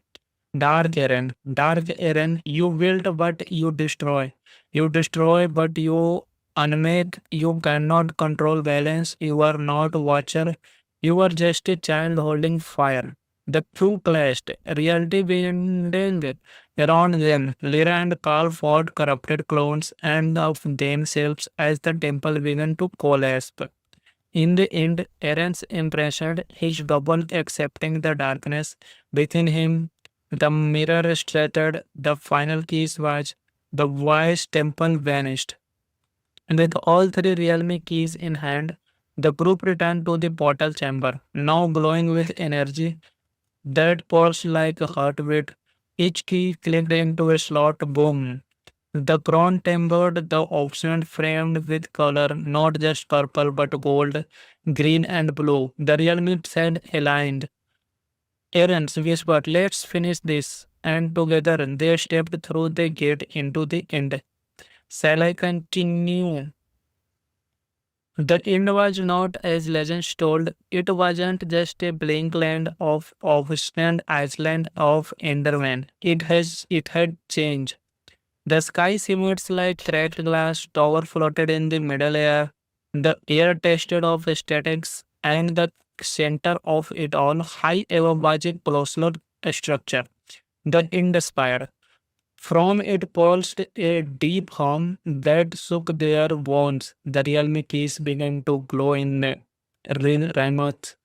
Dark Eren, you build but you destroy. You destroy but you unmake. You cannot control balance. You are not watcher. You are just a child holding fire. The two clashed, reality bending around them. Lyra and Carl fought corrupted clones and of themselves as the temple began to collapse. In the end, Eren's impression, his double accepting the darkness within him, the mirror shattered, the final keys was, the wise temple vanished. And with all three realm keys in hand, the group returned to the portal chamber, now glowing with energy that pulsed like a heartbeat. Each key clicked into a slot, boom. The crown tempered, the ocean framed with color, not just purple but gold, green and blue. The realms had aligned. Aaron's whispered, let's finish this. And together they stepped through the gate into the end. Shall I continue? The end was not as legends told. It wasn't just a blank land of stand island of Enderman. It had changed. The sky shimmered like cracked glass, tower floated in the middle air. The air tasted of statics, and the center of it all, high above was a colossal structure. The Ind Spire. From it pulsed a deep hum that shook their bones. The realm keys began to glow in Ramoth.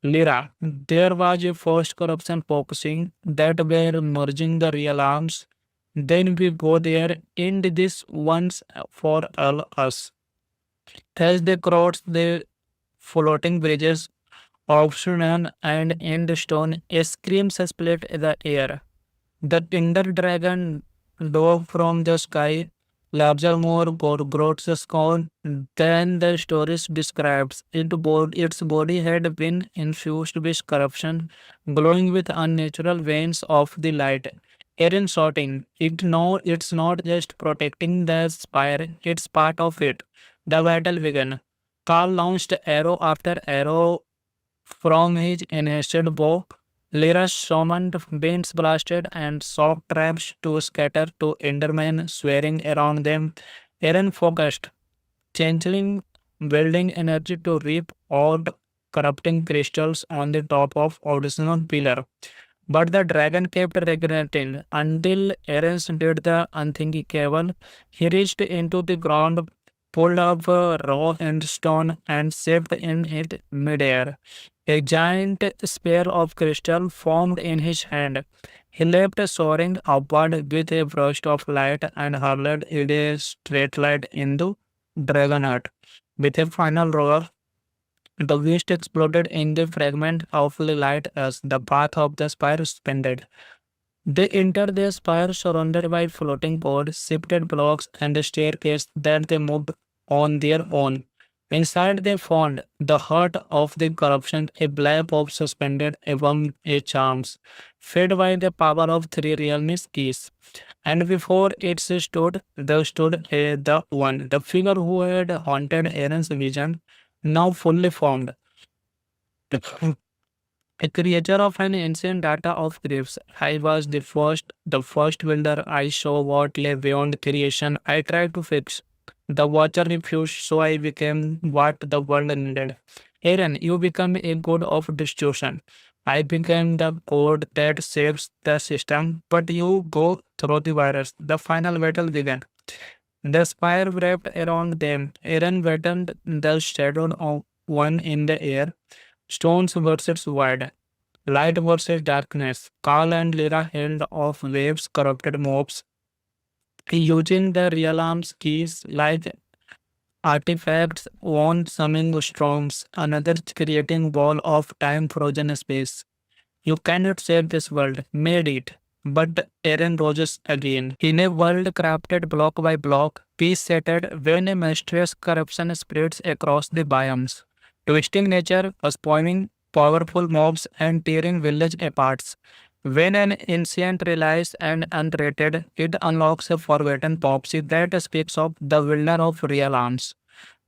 Lyra, there was a first corruption focusing that were merging the real arms. Then we go there, end this once for all us. As they crossed the floating bridges, Obsidian and Endstone, a scream split the air. The Tinder Dragon dove from the sky, larger, more grotesque than the stories describes. Its body had been infused with corruption, glowing with unnatural veins of the light. Eren shouting, it's not just protecting the spire, it's part of it. The battle began. Carl launched arrow after arrow from his enhanced bow. Lyra summoned winds blasted and shock traps to scatter to Endermen swearing around them. Eren focused, channeling building energy to reap odd corrupting crystals on the top of original pillar. But the dragon kept regretting until Eren did the unthinkable. He reached into the ground, pulled up a raw and stone, and shaped in it midair. A giant spear of crystal formed in his hand. He leapt soaring upward with a burst of light and hurled it a straight light into Dragonheart. With a final roar, the beast exploded in the fragment of the light as the path of the spire suspended. They entered the spire surrounded by floating pods, shifted blocks, and a staircase that they moved on their own. Inside they found the heart of the corruption, a black orb suspended above a charms, fed by the power of three realms keys. And before it stood the one, the figure who had haunted Eren's vision, now fully formed. A creature of an ancient data of griefs. I was the first builder. I saw what lay beyond creation. I tried to fix. The watcher refused, so I became what the world needed. Aaron, you become a god of destruction. I became the code that saves the system, but you go through the virus. The final battle began. The spire wrapped around them. Aaron battled the shadow of one in the air. Stones versus wide. Light versus darkness. Carl and Lyra held off waves, corrupted mobs, using the realm's keys like artifacts, one summoning storms, another creating wall of time frozen space. You cannot save this world, made it. But Aaron roses again. In a world crafted block by block, peace shattered when a monstrous corruption spreads across the biomes, twisting nature, spawning powerful mobs, and tearing village apart. When an ancient realized and unrated, it unlocks a forgotten prophecy that speaks of the wielder of real arms,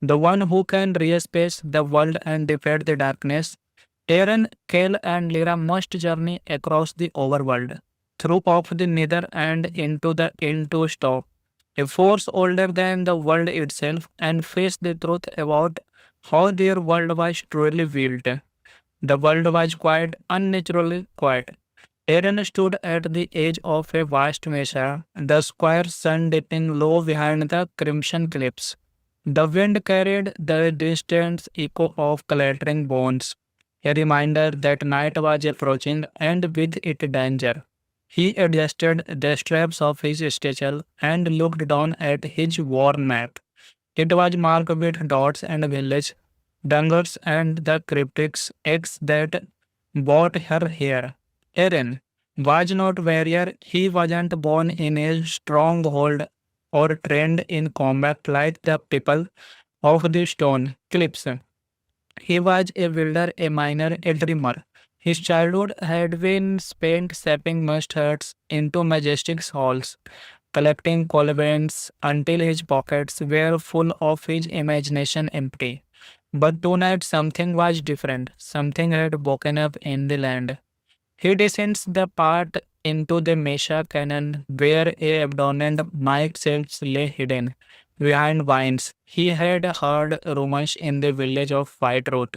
the one who can re-space the world and defeat the darkness. Aaron, Kale, and Lyra must journey across the overworld, through of the nether and into the into stop, a force older than the world itself, and face the truth about how their world was truly built. The world was quiet, unnaturally quiet. Aaron stood at the edge of a vast mesa, the square sun dipping low behind the crimson cliffs. The wind carried the distant echo of clattering bones, a reminder that night was approaching and with it danger. He adjusted the straps of his satchel and looked down at his worn map. It was marked with dots and village, dangers, and the cryptic X that brought her here. Aaron was not warrior. He wasn't born in a stronghold or trained in combat like the people of the stone cliffs. He was a builder, a miner, a dreamer. His childhood had been spent shaping must huts into majestic halls, collecting cobwebs until his pockets were full of his imagination empty. But tonight something was different. Something had woken up in the land. He descends the path into the Mesa Canyon where a abandoned mic shelves lay hidden behind vines. He had heard rumors in the village of White Root,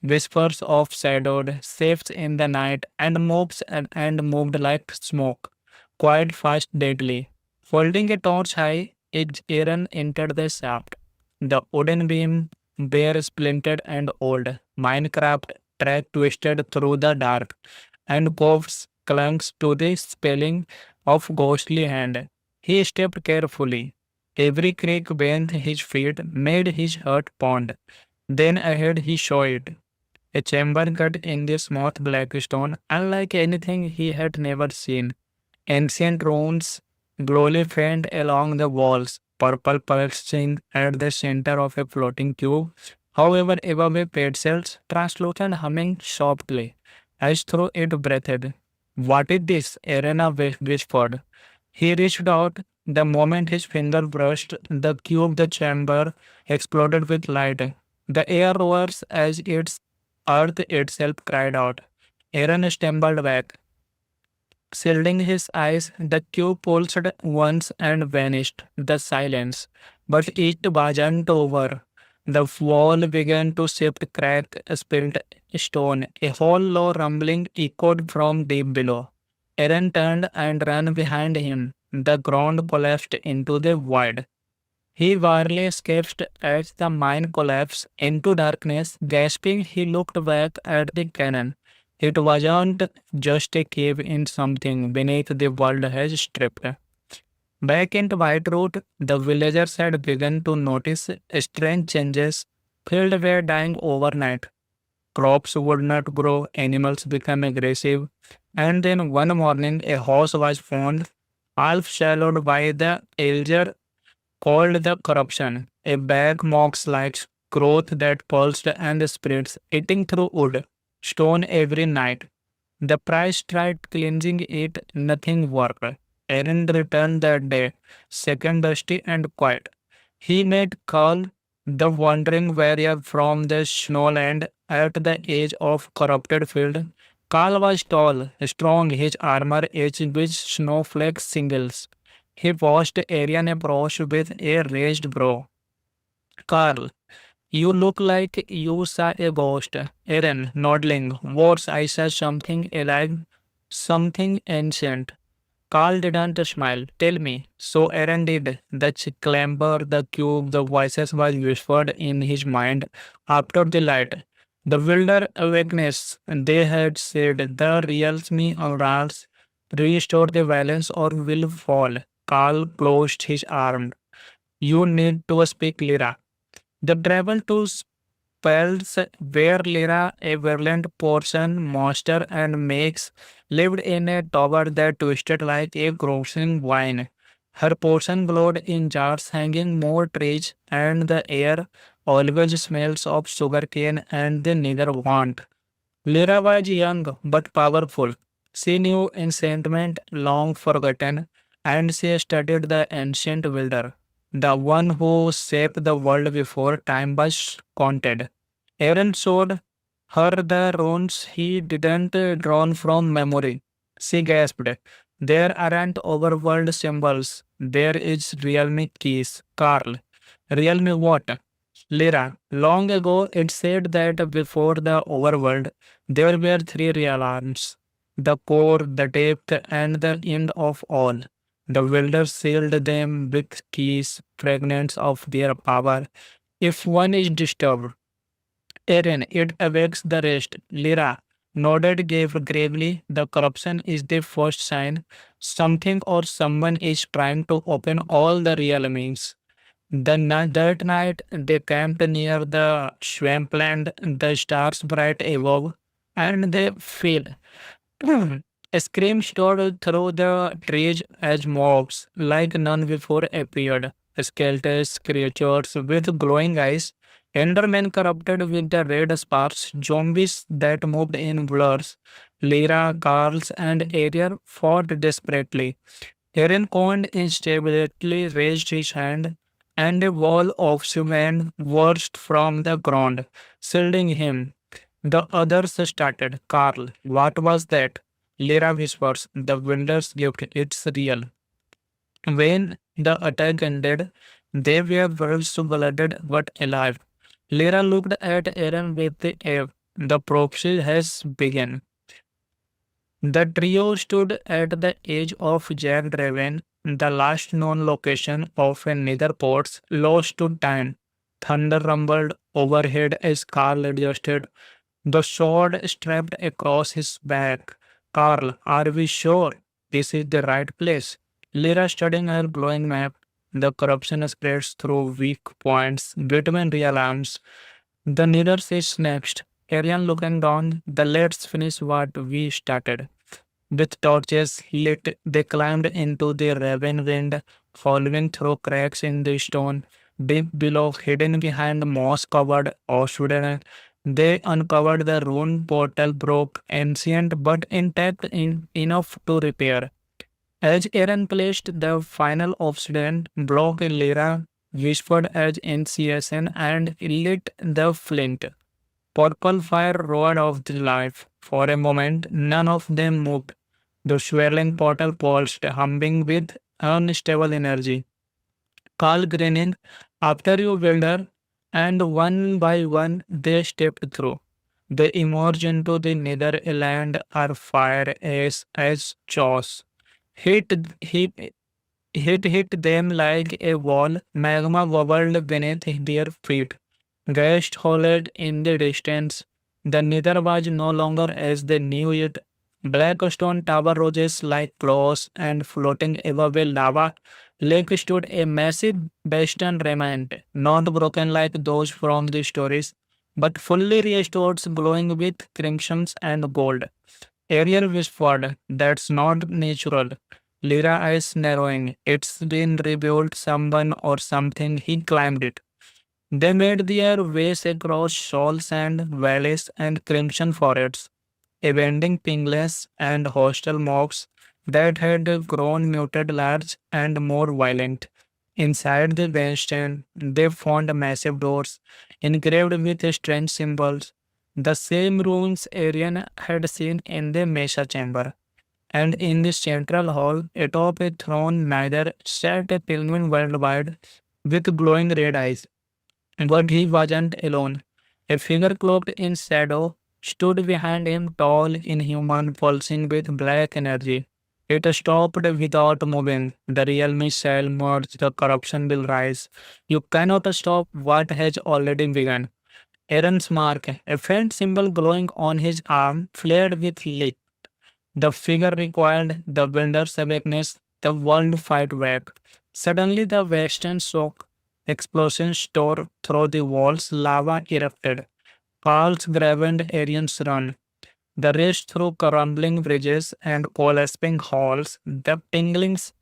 whispers of shadowed shapes in the night, and mobs and moved like smoke, quite fast, deadly. Holding a torch high, Aaron entered the shaft. The wooden beam, bare, splintered, and old, Minecraft track twisted through the dark, and Pops clung to the spelling of ghostly hand. He stepped carefully. Every creak beneath his feet made his heart pound. Then ahead he saw it. A chamber cut in the smooth black stone, unlike anything he had never seen. Ancient runes glowly faint along the walls, purple pulsing at the center of a floating cube. However, above a pedestal, translucent humming softly, as though it breathed. "What is this?" Arena whispered. He reached out. The moment his finger brushed the cube, the chamber exploded with light. The air rose as its earth itself cried out. Aaron stumbled back. Shielding his eyes, the cube pulsed once and vanished. The silence. But it wasn't over. The wall began to shift, cracked, spilled stone. A hollow rumbling echoed from deep below. Aaron turned and ran behind him. The ground collapsed into the void. He barely escaped as the mine collapsed into darkness. Gasping, he looked back at the cannon. It wasn't just a cave in something beneath the world has stripped. Back in White Root, the villagers had begun to notice strange changes. Fields were dying overnight. Crops would not grow, animals became aggressive, and then one morning a house was found, half swallowed by the elder called the corruption, a bag marks like growth that pulsed and spreads, eating through wood, stone every night. The priest tried cleansing it, nothing worked. Aaron returned that day, second dusty and quiet. He met Carl, the wandering warrior from the snowland at the edge of corrupted field. Carl was tall, strong, his armor edged with snowflake singles. He watched Arian approach with a raised brow. "Carl, You look like you saw a ghost. Eren, nodding. Worse, I saw something alive, something ancient. Carl didn't smile. Tell me. So Eren did. The clamber, the cube, the voices was whispered in his mind after the light. The wilder awakeness, they had said, the reals me arouse, restore the balance or will fall. Carl closed his arm. You need to speak Lyra. The travel to Spells where Lyra, a virulent poison monster and makes, lived in a tower that twisted like a grossing vine. Her potion glowed in jars hanging more trees, and the air always smells of sugarcane and the neither want. Lyra was young but powerful. She knew enchantment long forgotten, and she studied the ancient builder, the one who shaped the world before time was counted. Aaron showed her the runes he didn't drawn from memory. She gasped. There aren't overworld symbols. There is realm keys. Carl. Realm what? Lyra. Long ago it said that before the overworld there were three realms. The core, the depth, and the end of all. The builders sealed them with keys, fragments of their power. If one is disturbed, Eren, it awakes the rest. Lyra nodded gravely. The corruption is the first sign. Something or someone is trying to open all the realms. That night, they camped near the swampland, the stars bright above, and they fell. A scream soared through the trees as mobs, like none before appeared. Skeletons, creatures with glowing eyes, Endermen corrupted with the red sparks, zombies that moved in blurs. Lyra, Carls, and Ariel fought desperately. Eren coined instability raised his hand, and a wall of cement burst from the ground, shielding him. The others started. Carl, what was that? Lyra whispers, the winder's gift, it's real. When the attack ended, they were wolves blooded but alive. Lyra looked at Eren with the air. The prophecy has begun. The trio stood at the edge of Jagged Raven, the last known location of a netherport's lost to time. Thunder rumbled overhead as Carl adjusted, the sword strapped across his back. Carl, are we sure this is the right place? Lyra studying her glowing map. The corruption spreads through weak points between real arms. The needles is next. Arian looking down, the let's finish what we started. With torches lit, they climbed into the raven wind, following through cracks in the stone. Deep below, hidden behind moss-covered obsidian, they uncovered the rune portal broke, ancient but intact enough to repair. As Eren placed the final obsidian block, Lyra whispered as initiation and lit the flint. Purple fire roared off the life. For a moment, none of them moved. The swirling portal pulsed, humming with unstable energy. Carl grinning, after you, builder, and one by one they stepped through. They emerged into the Netherland are fire as jaws. Hit, hit, hit them like a wall, magma bubbled beneath their feet. Gas hollered in the distance. The nether was no longer as they knew it. Black stone tower roses like claws, and floating above a lava lake stood a massive bastion remnant, not broken like those from the stories, but fully restored, glowing with crimsons and gold. Ariel whispered, that's not natural. Lyra eyes narrowing. It's been rebuilt, someone or something, he climbed it. They made their ways across shoals and valleys and crimson forests, avenging pingless and hostile mobs that had grown muted large and more violent. Inside the bastion, they found massive doors engraved with strange symbols, the same runes Arian had seen in the Mesa chamber. And in the central hall, atop a throne, neither sat a penguin worldwide with glowing red eyes. But he wasn't alone. A figure cloaked in shadow stood behind him, tall, inhuman, pulsing with black energy. It stopped without moving. The real missile merged, the corruption will rise. You cannot stop what has already begun. Aaron's mark, a faint symbol glowing on his arm, flared with light. The figure required the builder's awakeness, the world fight back. Suddenly, the western shock explosions tore through the walls, lava erupted. Carls grabbed Arian's run. The race through crumbling bridges and collapsing halls, the tinglings,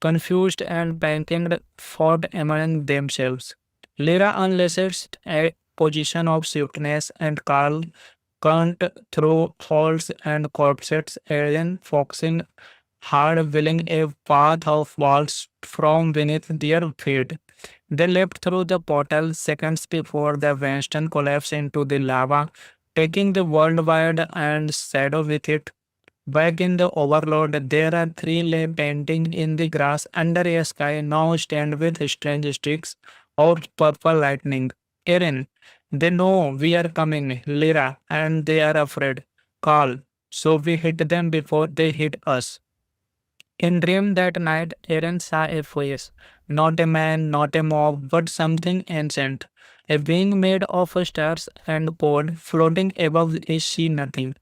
confused and panicked, fought among themselves. Lyra unleashed a position of swiftness, and Carl cunned through halls and corpses, Arian foxing hard, willing a path of walls from beneath their feet. They leapt through the portal seconds before the Winston collapsed into the lava, taking the world wide and shadow with it. Back in the overload, there are three lay painting in the grass under a sky now stained with strange streaks of purple lightning. Erin, they know we are coming, Lyra, and they are afraid. Call. So we hit them before they hit us. In dream that night, Aaron saw a face, not a man, not a mob, but something ancient, a being made of stars and gold, floating above a sea nothing.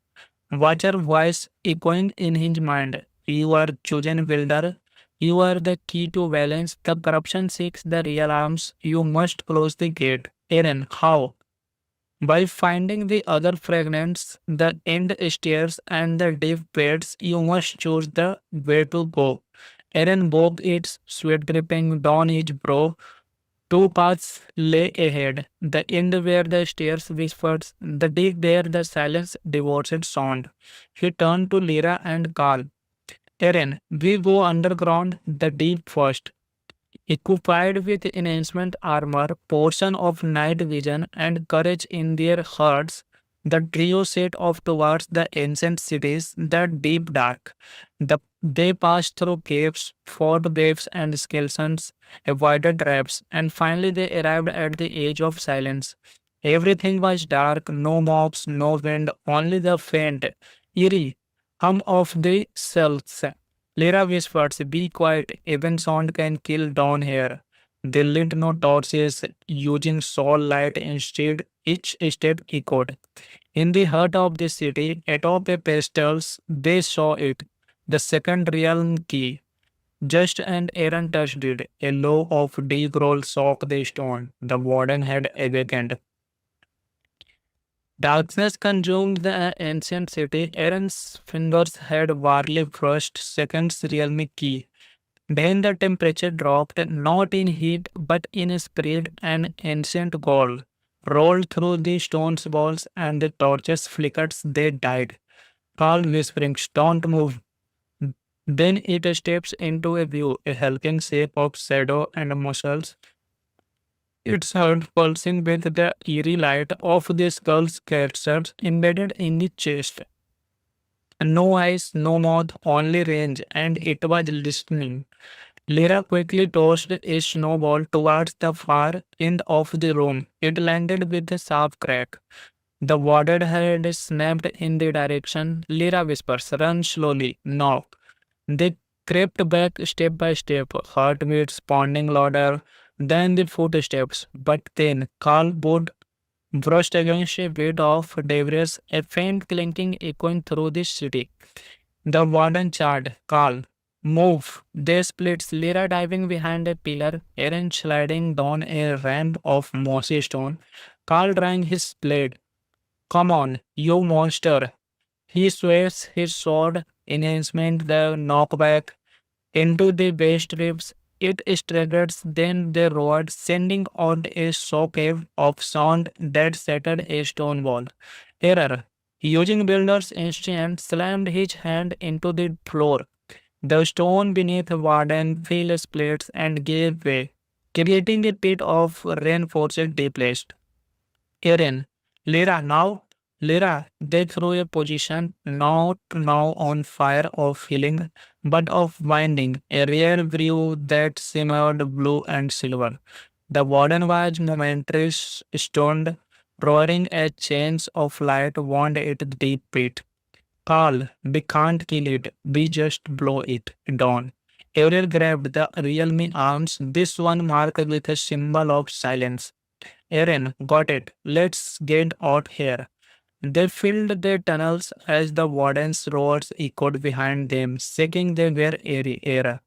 Watcher voice echoing in his mind. You are chosen builder. You are the key to balance. The corruption seeks the real arms. You must close the gate. Aaron, how? By finding the other fragments, the end stairs, and the deep beds, you must choose the way to go. Aaron bogged its sweat dripping down his brow. Two paths lay ahead, the end where the stairs whispered, the deep where the silence devoted sound. He turned to Lyra and Carl. Aaron, we go underground, the deep first. Equipped with enhancement armor, portion of night vision, and courage in their hearts, the trio set off towards the ancient cities, the deep dark. They passed through caves, fought waves and skeletons, avoided traps, and finally they arrived at the edge of silence. Everything was dark, no mobs, no wind, only the faint, eerie hum of the cells. Lyra whispers, be quiet, even sound can kill down here. They lit no torches, using soul light instead, each step echoed. In the heart of the city, atop a pastels, they saw it, the second realm key. Just and Aaron touched it, a low of deep roll shook the stone. The warden had awakened. Darkness consumed the ancient city. Aaron's fingers had barely brushed second's realm key. Then the temperature dropped, not in heat, but in spirit, and ancient gold rolled through the stone's walls, and the torches flickered. They died. Carl whispering, don't move. Then it steps into a view, a hulking shape of shadow and muscles. Its heart pulsing with the eerie light of the skull's characters embedded in the chest. No eyes, no mouth, only range, and it was listening. Lyra quickly tossed a snowball towards the far end of the room. It landed with a sharp crack. The warded head snapped in the direction. Lyra whispers, run slowly, now. They crept back step by step, heartbeats pounding louder than the footsteps. But then Carl boot brushed against a bed of debris, a faint clinking echoing through the city. The warden charged. Carl, move. They split, Lyra diving behind a pillar, Aaron sliding down a ramp of mossy stone, Carl drawing his blade. Come on, you monster. He sways his sword enhancement the knockback into the base ribs. It staggers, then they roared, sending out a shockwave of sound that shattered a stone wall. Error. Using Builder's instinct, slammed his hand into the floor. The stone beneath Warden fell splits and gave way, creating a pit of reinforced displaced. Aaron, Lyra, now? Lyra, they threw a position not now on fire of healing, but of binding, a rare brew that shimmered blue and silver. The warden was momentarily stunned, roaring as chains of light wound its deep pit. Carl, we can't kill it, we just blow it down. Ariel grabbed the realme arms, this one marked with a symbol of silence. Eren, got it. Let's get out here. They filled their tunnels as the warden's roars echoed behind them, shaking their airy air.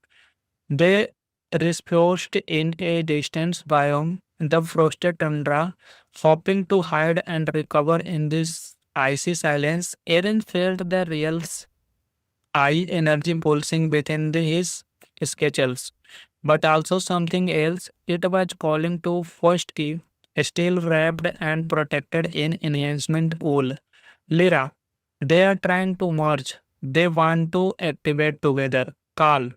They reposed in a distant biome, the frosted tundra, hoping to hide and recover in this icy silence. Eren felt the real eye energy pulsing within his sketches, but also something else. It was calling to first key, still wrapped and protected in enhancement wool. Lyra, they are trying to merge. They want to activate together. Carl,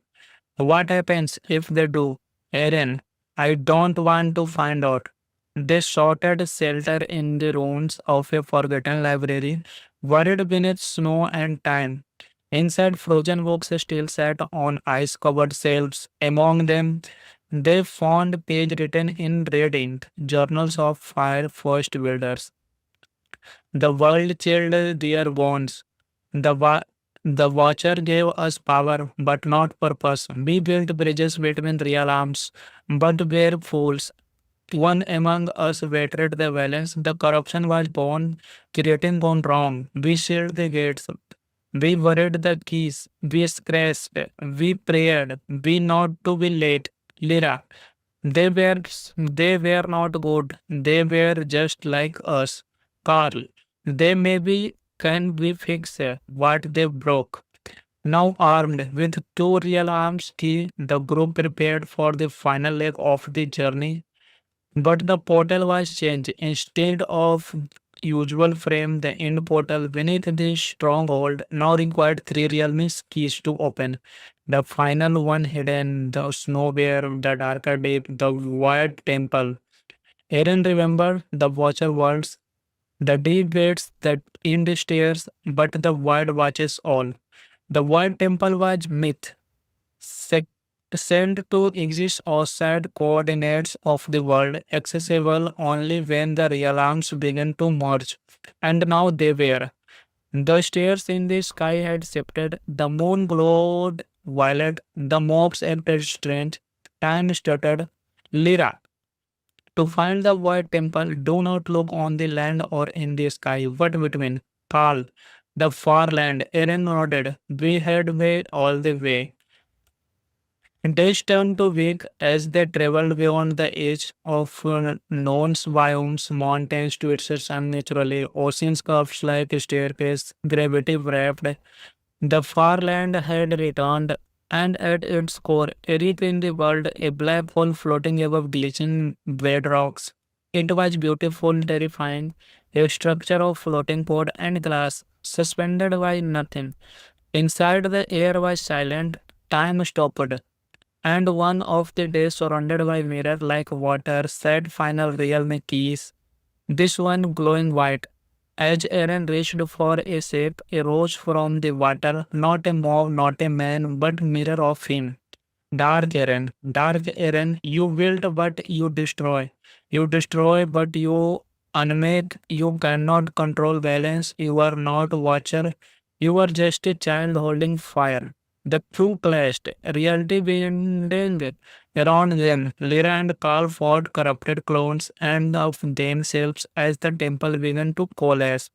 what happens if they do? Eren, I don't want to find out. They shouted shelter in the ruins of a forgotten library, buried beneath snow and time. Inside, frozen books still sat on ice covered shelves. Among them, they found pages written in red ink, journals of fire first builders. The world chilled their bones. The, wa- the Watcher gave us power, but not purpose. We built bridges between real arms, but were fools. One among us betrayed the balance. The corruption was born, creating gone wrong. We sealed the gates. We buried the keys. We scratched. We prayed. We not to be late. Lyra. They were they were not good. They were just like us. Carl. They maybe can we fix what they broke. Now armed with two real arms, the group prepared for the final leg of the journey. But the portal was changed. Instead of usual frame, the end portal beneath the stronghold now required three realms keys to open. The final one hidden, the snow bear, the darker deep, the void temple. Eren remembered the watcher words, the deep waits that end stairs, but the void watches all. The void temple was myth, sec- said to exist outside coordinates of the world, accessible only when the real arms began to merge. And now they were. The stairs in the sky had shifted, the moon glowed violet, the mobs acted strange, time stuttered. Lyra. To find the void temple, do not look on the land or in the sky, but between. Carl. The far land. Eren nodded. We had made all the way. Days turned to weak as they traveled beyond the edge of known biomes, mountains twisted unnaturally, oceans curved like a staircase, gravity wrapped. The far land had returned, and at its core, deep in the world, a black hole floating above glistening bedrocks. It was beautiful, terrifying, a structure of floating pod and glass, suspended by nothing. Inside, the air was silent, time stopped, and one of the days surrounded by mirror like water said final realm keys, this one glowing white. As Eren reached for a shape, arose from the water, not a mob, not a man, but mirror of him. Dark Eren, you build but you destroy. You destroy but you unmake, you cannot control balance, you are not watcher, you are just a child holding fire. The two clashed, reality bending around them. Lyra and Carl fought corrupted clones and of themselves as the temple began to collapse.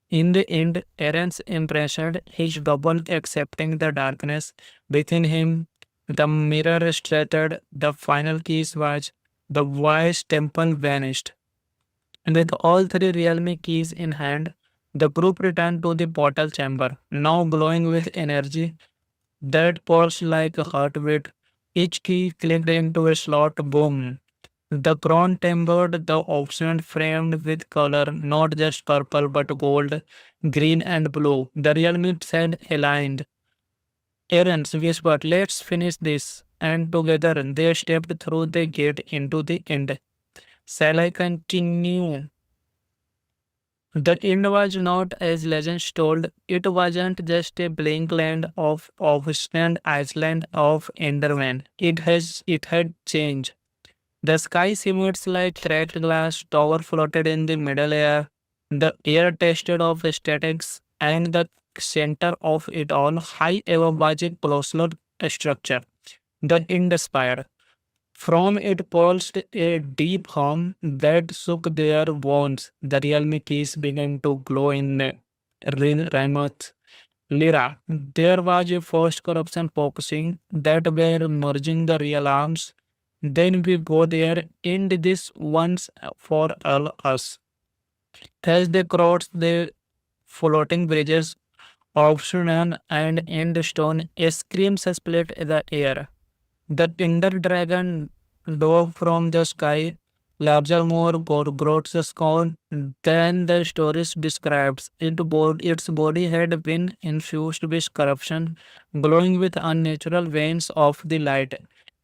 In the end, Eren's impression, his double accepting the darkness within him, the mirror shattered, the final keys was, the wise temple vanished. And with all three realme keys in hand, the group returned to the portal chamber, now glowing with energy that pulsed like a heartbeat. Each key clicked into a slot, boom. The crown tempered, the option framed with color, not just purple but gold, green and blue. The realms had aligned. Eren whispered, let's finish this. And together they stepped through the gate into the end. Shall I continue? The end was not as legends told. It wasn't just a blank land of stand island of Enderman. It had changed. The sky simulates like thread glass tower floated in the middle air, the air tested of statics, and the center of it all, high aerobatic colossal structure, the Ind spire. From it pulsed a deep hum that shook their bones. The realm keys began to glow in Ramoth. Lyra, there was a first corruption focusing that were merging the real arms. Then we go there, end this once for all us. As they crossed the floating bridges, Obsidian and Endstone, a scream split the air. The Tinder Dragon dove from the sky, larger, more grotesque than the stories describes. Its body had been infused with corruption, glowing with unnatural veins of the light.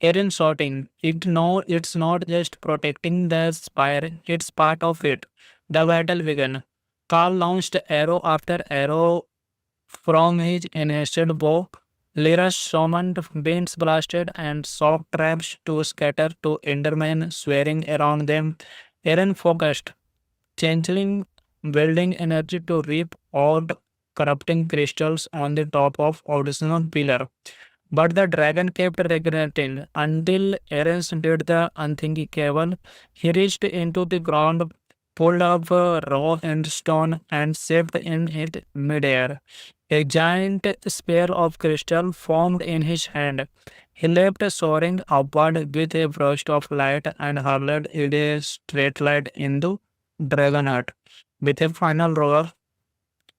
Eren shouting, it's not just protecting the spire, it's part of it. The battle began. Carl launched arrow after arrow from his enhanced bow. Lyra summoned winds blasted and shock traps to scatter to Endermen swearing around them. Eren focused, channeling building energy to reap odd corrupting crystals on the top of original pillar. But the dragon kept regretting until Eren did the unthinkable. He reached into the ground, pulled up a raw and stone, and shaped in it midair. A giant sphere of crystal formed in his hand. He leapt soaring upward with a burst of light and hurled it a straight light into Dragonheart. With a final roar,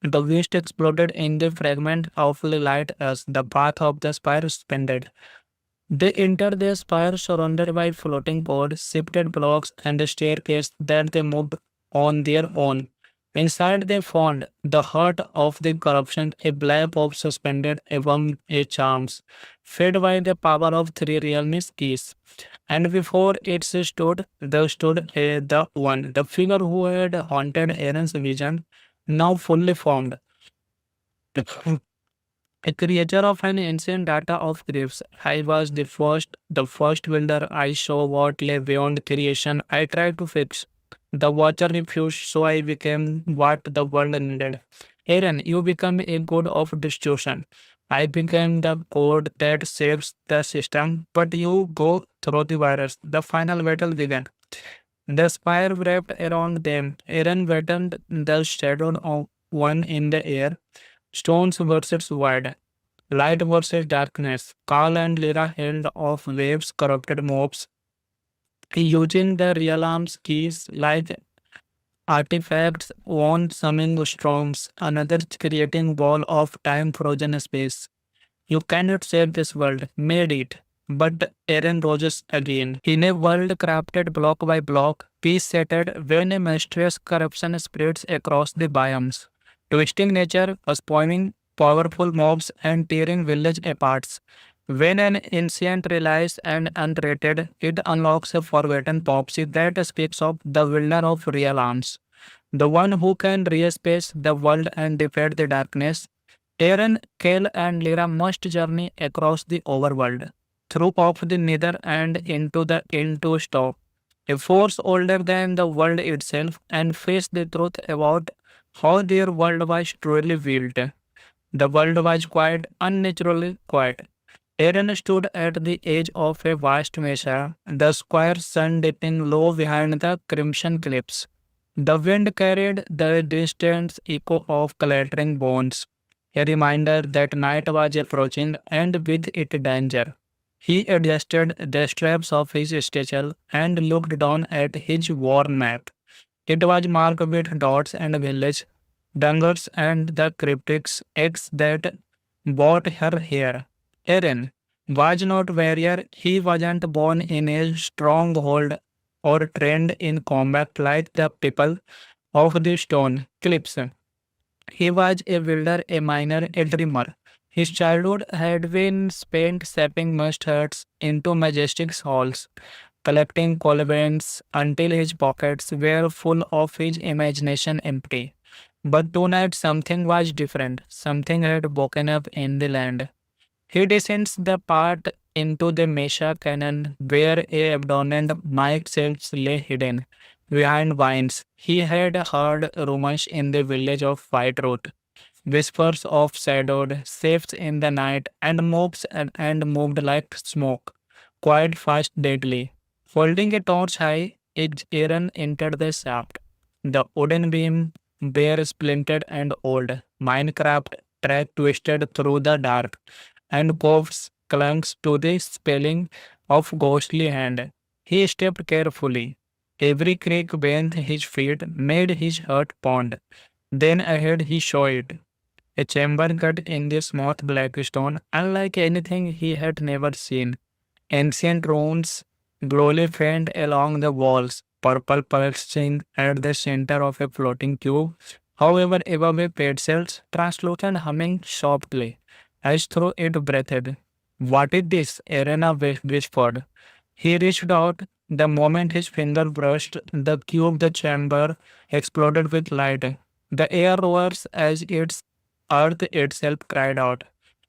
the beast exploded in the fragment of the light as the path of the spire expanded. They entered the spire surrounded by floating pods, shifted blocks, and a staircase that they moved on their own. Inside they found the heart of the corruption, a blab of suspended above a charms, fed by the power of three realms keys. And before it there stood the one, the figure who had haunted Eren's vision, now fully formed. A creature of an ancient data of griefs. I was the first builder. I saw what lay beyond creation. I tried to fix. The watcher refused, so I became what the world needed. Eren, you become a god of destruction. I became the code that saves the system, but you go through the virus. The final battle began. The spire wrapped around them. Eren battled the shadow of one in the air. Stones versus wide. Light versus darkness. Carl and Lyra held off waves, corrupted mobs, using the realms keys like artifacts, one summoning storms, another creating wall of time frozen space. You cannot save this world, made it. But Eren roses again. In a world crafted block by block, peace shattered when a monstrous corruption spreads across the biomes, twisting nature, spawning powerful mobs, and tearing village apart. When an ancient realized and unrated, it unlocks a forgotten prophecy that speaks of the wielder of real arms, the one who can re-space the world and defeat the darkness. Eren, Kale, and Lyra must journey across the overworld, through of the nether and into stop, a force older than the world itself, and face the truth about how their world was truly built. The world was quiet, unnaturally quiet. Eren stood at the edge of a vast mesa, the square sun dipping low behind the crimson cliffs. The wind carried the distant echo of clattering bones, a reminder that night was approaching and with it danger. He adjusted the straps of his satchel and looked down at his worn map. It was marked with dots and village, dangers, and the cryptic X that brought her here. Eren was not warrior. He wasn't born in a stronghold or trained in combat like the people of the stone cliffs. He was a builder, a miner, a dreamer. His childhood had been spent shaping must huts into majestic halls, collecting cobwebs until his pockets were full of his imagination empty. But tonight something was different. Something had woken up in the land. He descends the path into the Mesha Canyon, where a abandoned Mike Sells lay hidden behind vines. He had heard rumors in the village of White Root, whispers of shadowed shapes in the night, and mobs and moved like smoke, quite fast, deadly. Holding a torch high, Aaron entered the shaft. The wooden beam, bare, splintered, and old, Minecraft track twisted through the dark, and Pops clung to the spelling of ghostly hand. He stepped carefully. Every creak beneath his feet made his heart pound. Then ahead he saw it. A chamber cut in the smooth black stone, unlike anything he had never seen. Ancient runes glowed faint along the walls, purple pulsing at the center of a floating cube. However, above a pedestal, translucent humming softly, as though it breathed. What is this? Arena whispered. He reached out. The moment his finger brushed the cube, the chamber exploded with light. The air rose as its earth itself cried out.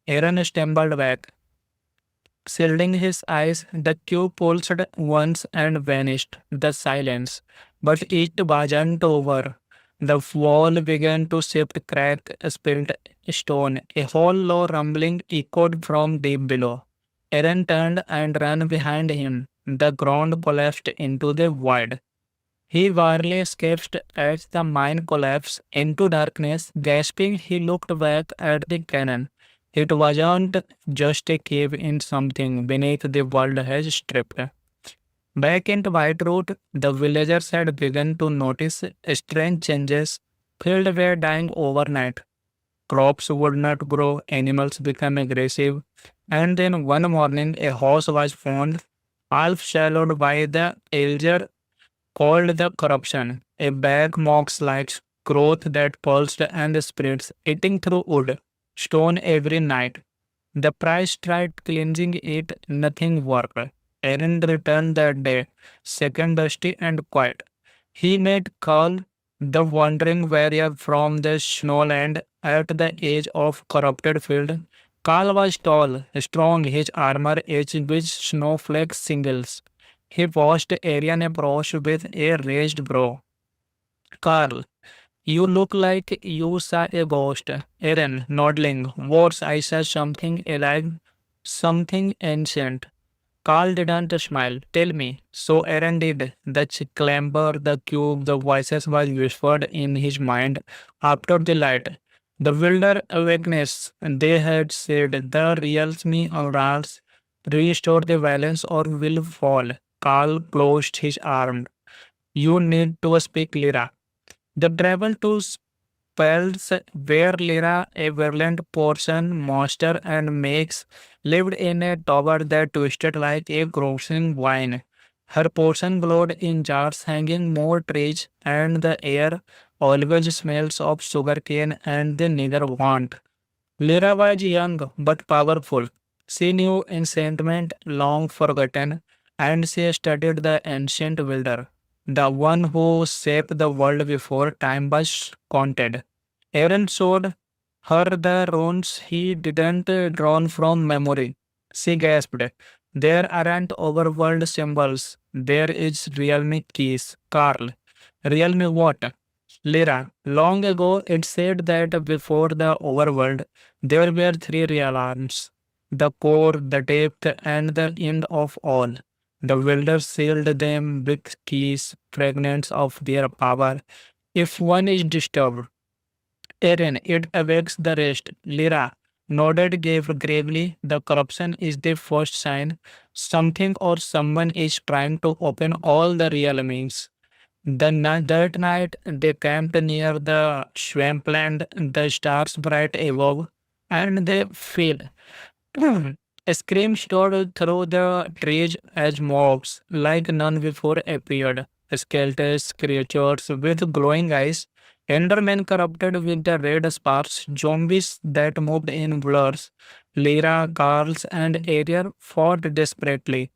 Aaron stumbled back. Shielding his eyes, the cube pulsed once and vanished. The silence. But it wasn't over. The wall began to shift, cracked, spilled stone. A hollow rumbling echoed from deep below. Aaron turned and ran behind him. The ground collapsed into the void. He barely escaped as the mine collapsed into darkness. Gasping, he looked back at the cannon. It wasn't just a cave in something beneath the world has stripped. Back in White Root, the villagers had begun to notice strange changes. Fields were dying overnight. Crops would not grow, animals became aggressive, and then one morning a house was found, half swallowed by the elder called the corruption, a bag mox like growth that pulsed and spreads, eating through wood, stone every night. The priest tried cleansing it, nothing worked. Aaron returned that day, second dusty and quiet. He met Carl, the wandering warrior from the snowland at the edge of corrupted field. Carl was tall, strong, his armor edged with snowflake singles. He watched Arian approach with a raised brow. Carl, you look like you saw a ghost. Aaron, nodding. Worse, I saw something alive, something ancient. Carl didn't smile. Tell me. So Aaron did. The clamber, the cube, the voices was whispered in his mind after the light. The wilder awakeness, they had said, the real me arouse, restore the balance or will fall. Carl closed his arm. You need to speak Lyra. The travel to spells where Lyra, a virulent portion monster and makes, lived in a tower that twisted like a grossing vine. Her portion glowed in jars hanging more trees, and the air always smells of sugarcane and the neither want. Lyra was young but powerful. She knew enchantment long forgotten, and she studied the ancient builder, the one who shaped the world before time was counted. Aaron showed her the runes he didn't draw from memory. She gasped. There aren't overworld symbols. There is realm keys. Carl. Realm what? Lyra. Long ago it said that before the overworld there were three realms. The core, the depth, and the end of all. The builders sealed them with keys, fragments of their power. If one is disturbed, Aaron, it awakes the rest. Lyra nodded gravely. The corruption is the first sign. Something or someone is trying to open all the realms. That night, they camped near the swampland, the stars bright above, and they fell. A scream soared through the trees as mobs, like none before appeared. Skeletons, creatures with glowing eyes, Endermen corrupted with the red sparks, zombies that moved in blurs. Lyra, Carls, and Ariel fought desperately.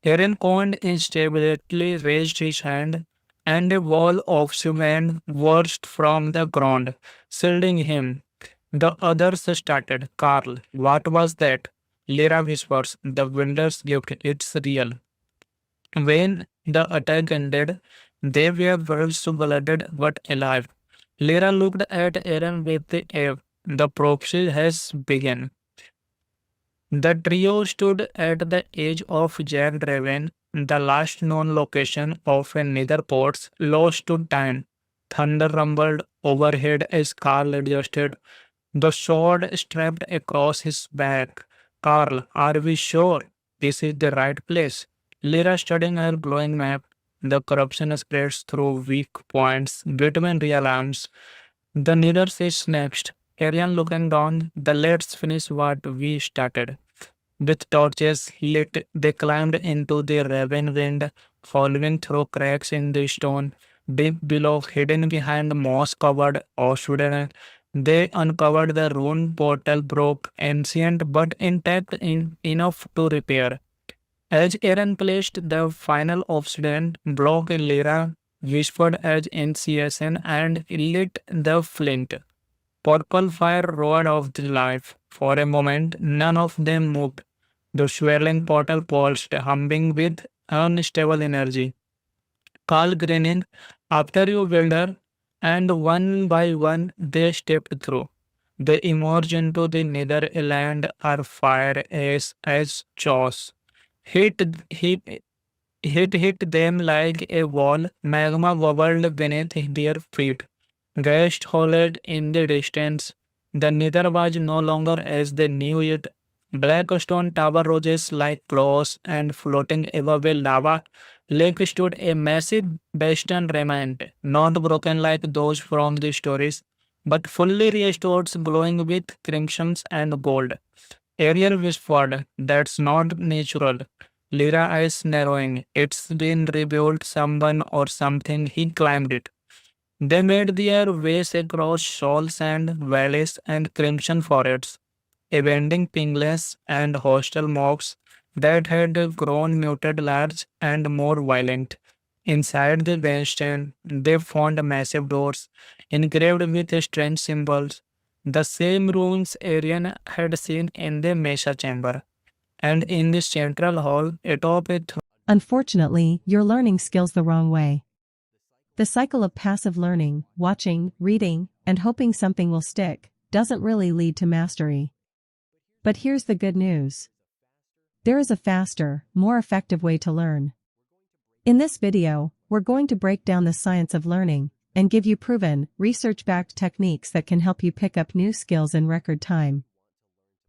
Aaron Cohen instability raised his hand, and a wall of cement burst from the ground, shielding him. The others started. Carl, what was that? Lyra whispers, the winter's gift, it's real. When the attack ended, they were blooded but alive. Lyra looked at Eren with the air. The prophecy has begun. The trio stood at the edge of Jagged Raven, the last known location of a netherport's lost to time. Thunder rumbled overhead as Carl adjusted, the sword strapped across his back. Carl, are we sure this is the right place? Lyra studying her glowing map. The corruption spreads through weak points between real arms. The neither is next. Arian looking down, the let's finish what we started. With torches lit, they climbed into the raven wind, following through cracks in the stone. Deep below, hidden behind moss-covered obsidian, they uncovered the rune portal broke, ancient but intact enough to repair. As Eren placed the final obsidian block, Lyra whispered as initiation and lit the flint. Purple fire roared off the life. For a moment, none of them moved. The swirling portal pulsed, humming with unstable energy. Carl grinning, after you, Wilder, and one by one they stepped through. They emerged into the Netherland, our fire as jaws. Hit, hit, hit them like a wall, magma bubbled beneath their feet. Ghosts howled in the distance. The nether was no longer as they knew it. Black stone tower roses like claws, and floating above a lava lake stood a massive bastion remnant, not broken like those from the stories, but fully restored, glowing with crimsons and gold. Ariel whispered, "That's not natural." Lyra eyes narrowing. "It's been rebuilt, someone or something. He climbed it." They made their ways across shoals and valleys and crimson forests, avenging pingless and hostile mobs that had grown muted large and more violent. Inside the bastion, they found massive doors engraved with strange symbols, the same runes Arian had seen in the Mesa chamber. And in the central hall, atop a Unfortunately, you're learning skills the wrong way. The cycle of passive learning, watching, reading, and hoping something will stick, doesn't really lead to mastery. But here's the good news. There is a faster, more effective way to learn. In this video, we're going to break down the science of learning and give you proven, research-backed techniques that can help you pick up new skills in record time.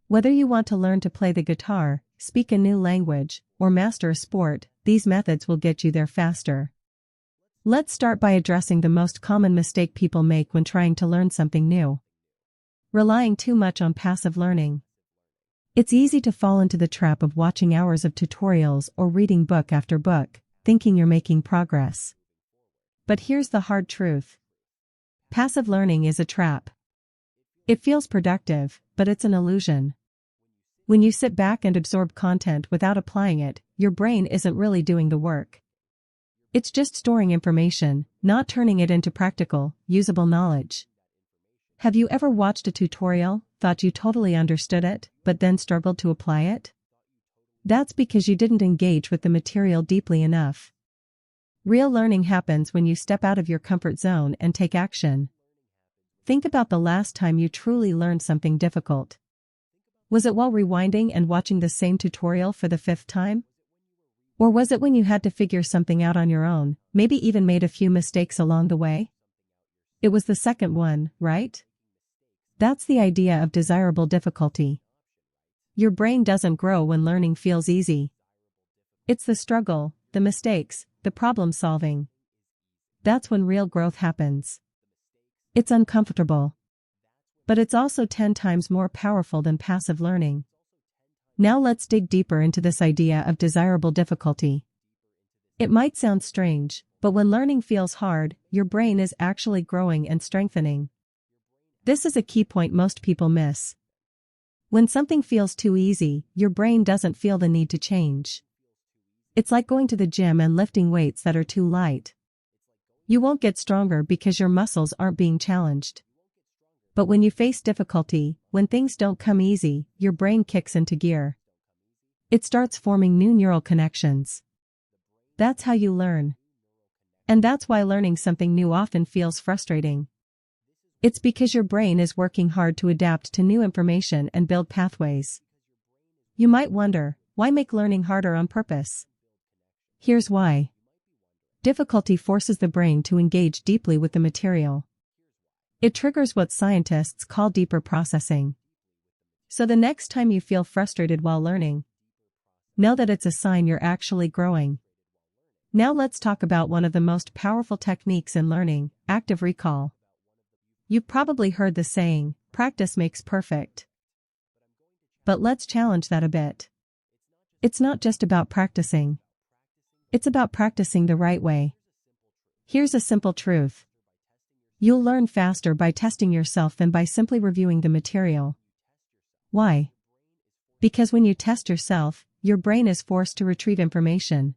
Whether you want to learn to play the guitar, speak a new language, or master a sport, these methods will get you there faster. Let's start by addressing the most common mistake people make when trying to learn something new. Relying too much on passive learning. It's easy to fall into the trap of watching hours of tutorials or reading book after book, thinking you're making progress. But here's the hard truth. Passive learning is a trap. It feels productive, but it's an illusion. When you sit back and absorb content without applying it, your brain isn't really doing the work. It's just storing information, not turning it into practical, usable knowledge. Have you ever watched a tutorial, thought you totally understood it, but then struggled to apply it? That's because you didn't engage with the material deeply enough. Real learning happens when you step out of your comfort zone and take action. Think about the last time you truly learned something difficult. Was it while rewinding and watching the same tutorial for the 5th time? Or was it when you had to figure something out on your own, maybe even made a few mistakes along the way? It was the second one, right? That's the idea of desirable difficulty. Your brain doesn't grow when learning feels easy. It's the struggle, the mistakes, the problem solving. That's when real growth happens. It's uncomfortable. But it's also 10 times more powerful than passive learning. Now let's dig deeper into this idea of desirable difficulty. It might sound strange, but when learning feels hard, your brain is actually growing and strengthening. This is a key point most people miss. When something feels too easy, your brain doesn't feel the need to change. It's like going to the gym and lifting weights that are too light. You won't get stronger because your muscles aren't being challenged. But when you face difficulty, when things don't come easy, your brain kicks into gear. It starts forming new neural connections. That's how you learn. And that's why learning something new often feels frustrating. It's because your brain is working hard to adapt to new information and build pathways. You might wonder, why make learning harder on purpose? Here's why. Difficulty forces the brain to engage deeply with the material. It triggers what scientists call deeper processing. So the next time you feel frustrated while learning, know that it's a sign you're actually growing. Now let's talk about one of the most powerful techniques in learning, active recall. You've probably heard the saying, practice makes perfect. But let's challenge that a bit. It's not just about practicing. It's about practicing the right way. Here's a simple truth. You'll learn faster by testing yourself than by simply reviewing the material. Why? Because when you test yourself, your brain is forced to retrieve information.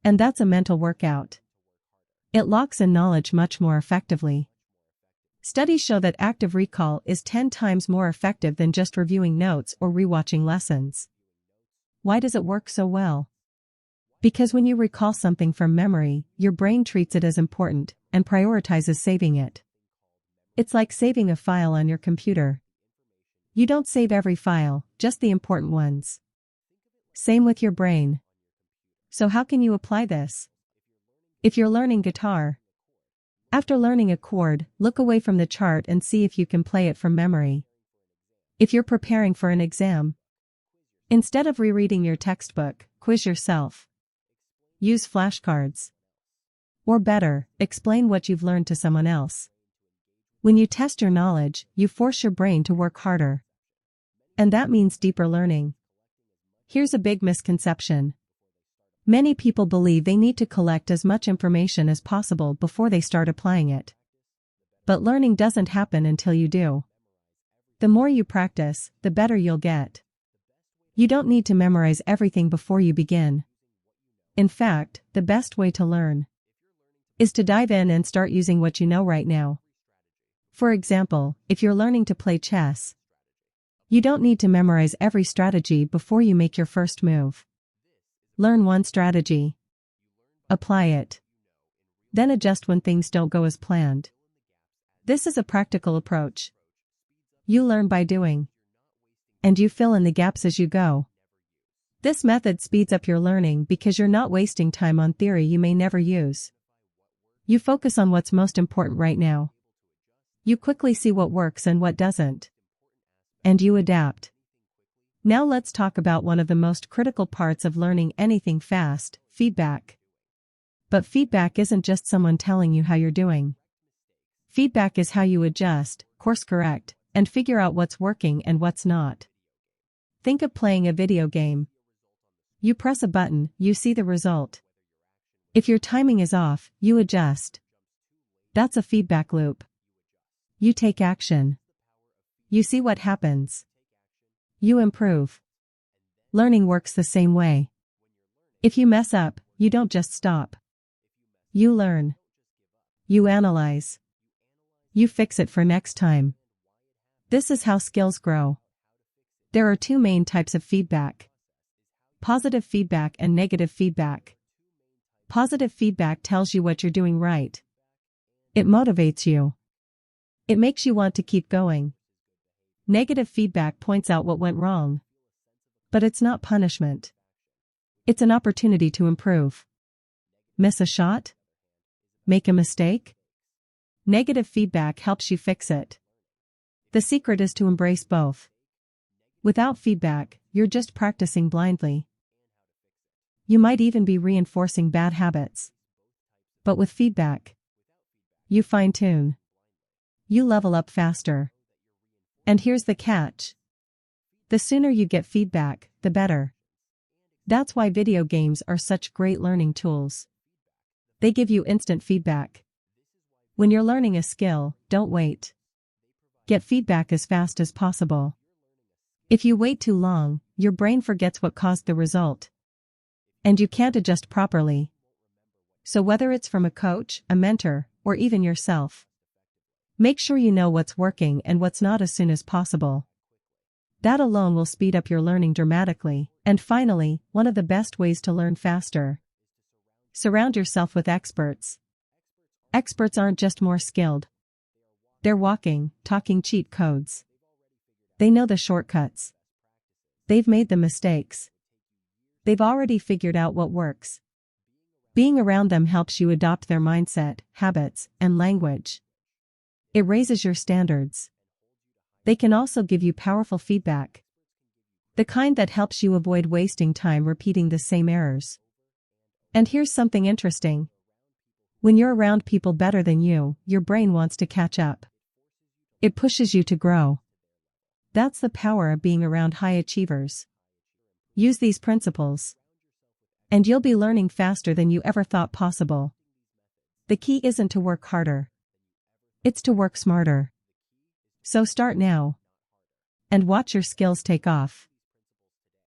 And that's a mental workout. It locks in knowledge much more effectively. Studies show that active recall is 10 times more effective than just reviewing notes or rewatching lessons. Why does it work so well? Because when you recall something from memory, your brain treats it as important and prioritizes saving it. It's like saving a file on your computer. You don't save every file, just the important ones. Same with your brain. So how can you apply this? If you're learning guitar, after learning a chord, look away from the chart and see if you can play it from memory. If you're preparing for an exam, instead of rereading your textbook, quiz yourself. Use flashcards. Or better, explain what you've learned to someone else. When you test your knowledge, you force your brain to work harder. And that means deeper learning. Here's a big misconception. Many people believe they need to collect as much information as possible before they start applying it. But learning doesn't happen until you do. The more you practice, the better you'll get. You don't need to memorize everything before you begin. In fact, the best way to learn is to dive in and start using what you know right now. For example, if you're learning to play chess, you don't need to memorize every strategy before you make your first move. Learn one strategy. Apply it. Then adjust when things don't go as planned. This is a practical approach. You learn by doing. And you fill in the gaps as you go. This method speeds up your learning because you're not wasting time on theory you may never use. You focus on what's most important right now. You quickly see what works and what doesn't. And you adapt. Now let's talk about one of the most critical parts of learning anything fast, feedback. But feedback isn't just someone telling you how you're doing. Feedback is how you adjust, course correct, and figure out what's working and what's not. Think of playing a video game. You press a button, you see the result. If your timing is off, you adjust. That's a feedback loop. You take action. You see what happens. You improve. Learning works the same way. If you mess up, you don't just stop. You learn. You analyze. You fix it for next time. This is how skills grow. There are two main types of feedback: positive feedback and negative feedback. Positive feedback tells you what you're doing right. It motivates you. It makes you want to keep going. Negative feedback points out what went wrong. But it's not punishment. It's an opportunity to improve. Miss a shot? Make a mistake? Negative feedback helps you fix it. The secret is to embrace both. Without feedback, you're just practicing blindly. You might even be reinforcing bad habits. But with feedback, you fine-tune. You level up faster. And here's the catch. The sooner you get feedback, the better. That's why video games are such great learning tools. They give you instant feedback. When you're learning a skill, don't wait. Get feedback as fast as possible. If you wait too long, your brain forgets what caused the result. And you can't adjust properly. So whether it's from a coach, a mentor, or even yourself, make sure you know what's working and what's not as soon as possible. That alone will speed up your learning dramatically. And finally, one of the best ways to learn faster. Surround yourself with experts. Experts aren't just more skilled. They're walking, talking cheat codes. They know the shortcuts. They've made the mistakes. They've already figured out what works. Being around them helps you adopt their mindset, habits, and language. It raises your standards. They can also give you powerful feedback. The kind that helps you avoid wasting time repeating the same errors. And here's something interesting. When you're around people better than you, your brain wants to catch up. It pushes you to grow. That's the power of being around high achievers. Use these principles, and you'll be learning faster than you ever thought possible. The key isn't to work harder. It's to work smarter. So start now. And watch your skills take off.